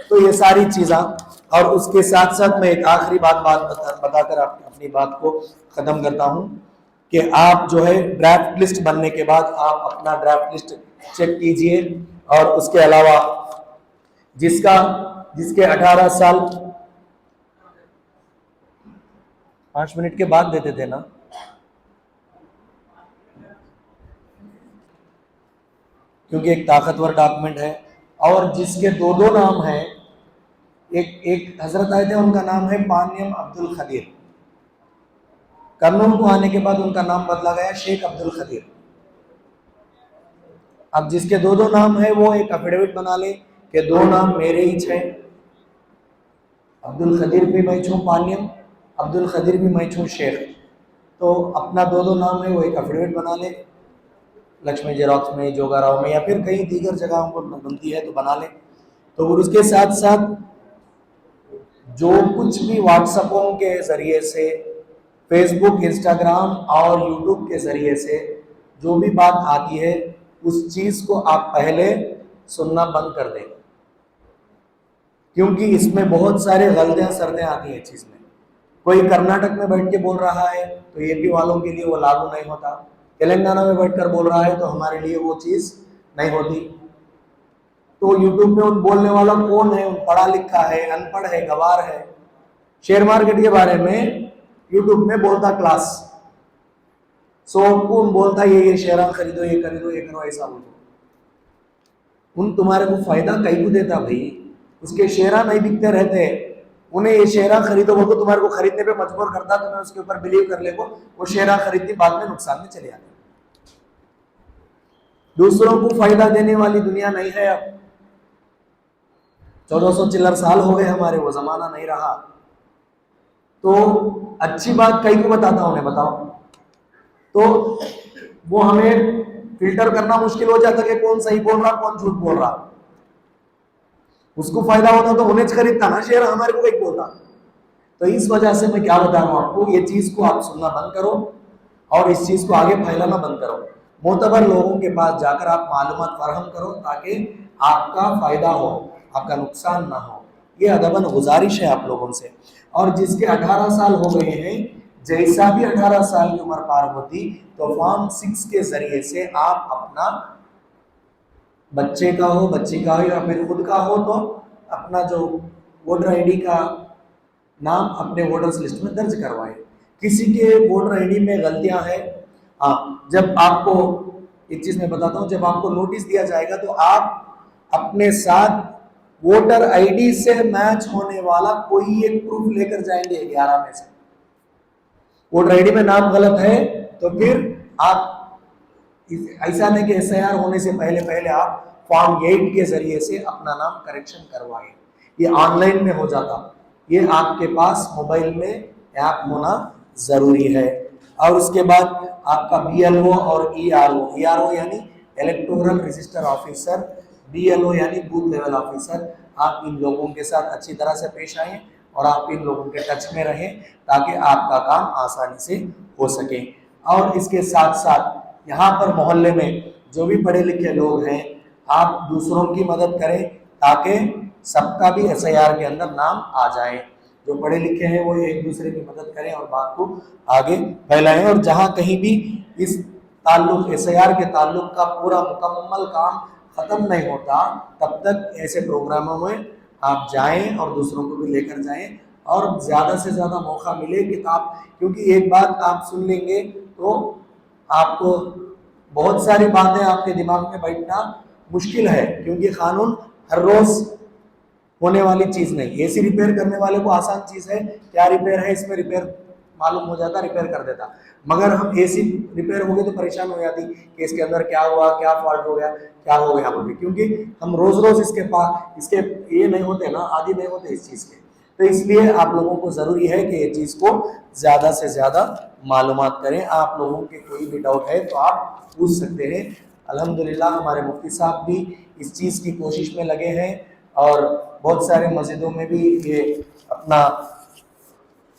तो ये सारी चीजें, और उसके साथ साथ मैं एक आखिरी बात बताकर अपनी बात को खत्म करता हूं कि आप जो है ड्राफ्ट लिस्ट बनने के बाद आप अपना ड्राफ्ट लिस्ट चेक कीजिए, और उसके अलावा जिसके 18 साल, 5 मिनट के बाद देते थे ना, क्योंकि एक ताकतवर डॉक्यूमेंट है, और जिसके 2 नाम हैं, एक हजरत आए थे उनका नाम है पानियम अब्दुल खदीर, कर्नूल को आने के बाद उनका नाम बदला गया शेख अब्दुल खदीर। अब जिसके 2 नाम है वो एक एफिडेविट बना ले कि 2 नाम मेरे ही हैं, अब्दुल खदीर भी मैं छूँ पानियम, अब्दुल खदीर भी मैं छूँ शेख। तो अपना दो दो नाम है, वो एक एफिडेविट बना ले, लक्ष्मी जेरोक्स में, जोगाराव में, या फिर कहीं दीगर जगहों पर बनती है तो बना ले। तो उसके साथ साथ जो कुछ भी व्हाट्सएपों के ज़रिए से, फेसबुक, इंस्टाग्राम और यूट्यूब के ज़रिए से जो भी बात आती है, उस चीज़ को आप पहले सुनना बंद कर दें, क्योंकि इसमें बहुत सारे गलतियां सरदियां आती हैं चीज़ में। कोई कर्नाटक में बैठ के बोल रहा है तो यूपी वालों के लिए वो लागू नहीं होता, तेलंगाना में बैठकर बोल रहा है तो हमारे लिए वो चीज़ नहीं होती। तो यूट्यूब में उन बोलने वाला कौन है? उन पढ़ा लिखा है, अनपढ़ है, गवार है? शेयर मार्केट के बारे में यूट्यूब में बोलता क्लास, सो कौन बोलता ये शेयर खरीदो, ये खरीदो, ये करो, ऐसा बोलो। उन तुम्हारे को फायदा कहीं को देता भाई? उसके शेयरा नहीं बिकते रहते, उन्हें ये शेयरा खरीदो बोलो, तुम्हारे को खरीदने पे मजबूर करता, तुम्हें उसके ऊपर बिलीव कर ले को, वो शेयरा खरीदती, बाद में नुकसान में चले आते। दूसरों को फायदा देने वाली दुनिया नहीं है अब। 1400 चिल्लर साल हो गए हमारे, वो जमाना नहीं रहा। तो अच्छी बात कई को बताता हूं, उन्हें बताओ तो वो हमें फिल्टर करना मुश्किल हो जाता कि कौन सही बोल रहा, कौन झूठ बोल रहा। उसको फायदा होता तो उन्हें खरीदता ना शेयर, हमारे को एक बोलता। तो इस वजह से मैं क्या बता रहा हूं आपको, ये चीज को आप सुनना बंद करो और इस चीज को आगे फैलाना बंद करो। मोतबर लोगों के पास जाकर आप मालूमात फराहम करो ताकि आपका फायदा हो, आपका नुकसान ना हो। ये अदबन गुजारिश है आप लोगों से। और जिसके 18 साल हो गए हैं, जैसा भी 18 साल की उम्र पार होती तो फॉर्म 6 के जरिए से आप अपना, बच्चे का हो, बच्ची का हो या फिर खुद का हो, तो अपना जो वोटर आईडी का नाम अपने वोटर्स लिस्ट में दर्ज करवाएं। किसी के वोटर आईडी में गलतियां हैं, हाँ, जब आपको एक चीज मैं बताता हूँ, जब आपको नोटिस दिया जाएगा तो आप अपने साथ वोटर आईडी से मैच होने वाला कोई एक प्रूफ लेकर जाएंगे 11 में से। वोटर आईडी में नाम गलत है तो फिर आप ऐसा नहीं कि एसआईआर होने से पहले पहले आप फॉर्म 8 के जरिए से अपना नाम करेक्शन करवाएं। ये ऑनलाइन में हो जाता, ये आपके पास मोबाइल में ऐप होना जरूरी है। और उसके बाद आपका बीएलओ और ईआरओ, ईआरओ यानी इलेक्टोरल रजिस्टर ऑफिसर, बीएलओ यानी बूथ लेवल ऑफिसर, आप इन लोगों के साथ अच्छी तरह से पेश आए और आप इन लोगों के टच में रहें ताकि आपका काम आसानी से हो सके। और इसके साथ साथ यहाँ पर मोहल्ले में जो भी पढ़े लिखे लोग हैं, आप दूसरों की मदद करें ताकि सबका भी एसआईआर के अंदर नाम आ जाए। जो पढ़े लिखे हैं वो एक दूसरे की मदद करें और बात को आगे फैलाएं। और जहाँ कहीं भी इस ताल्लुक, एसआईआर के ताल्लुक का पूरा मुकम्मल काम खत्म नहीं होता, तब तक ऐसे प्रोग्रामों में आप जाएं और दूसरों को भी लेकर जाएं और ज़्यादा से ज़्यादा मौका मिले कि आप, क्योंकि एक बात आप सुन लेंगे तो आपको बहुत सारी बातें आपके दिमाग में बैठना मुश्किल है, क्योंकि कानून हर रोज होने वाली चीज नहीं। एसी रिपेयर करने वाले को आसान चीज है, क्या रिपेयर है इसमें, रिपेयर मालूम हो जाता, रिपेयर कर देता। मगर हम एसी रिपेयर हो गए तो परेशान हो जाती कि इसके अंदर क्या हुआ, क्या फॉल्ट हो गया, क्या हो गया बोल के, क्योंकि हम रोज रोज इसके ये नहीं होते ना, आदि नहीं होते इस चीज के। तो इसलिए आप लोगों को जरूरी है कि ये चीज को ज्यादा से ज्यादा मालूमात करें। आप लोगों के कोई भी डाउट है तो आप पूछ सकते हैं। अल्हम्दुलिल्लाह हमारे मुफ्ती साहब भी इस चीज़ की कोशिश में लगे हैं और बहुत सारे मस्जिदों में भी ये अपना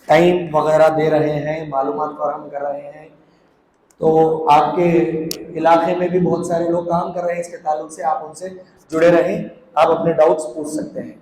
टाइम वगैरह दे रहे हैं, मालूमात फराहम कर रहे हैं। तो आपके इलाके में भी बहुत सारे लोग काम कर रहे हैं इसके ताल्लुक से, आप उनसे जुड़े रहें, आप अपने डाउट्स पूछ सकते हैं।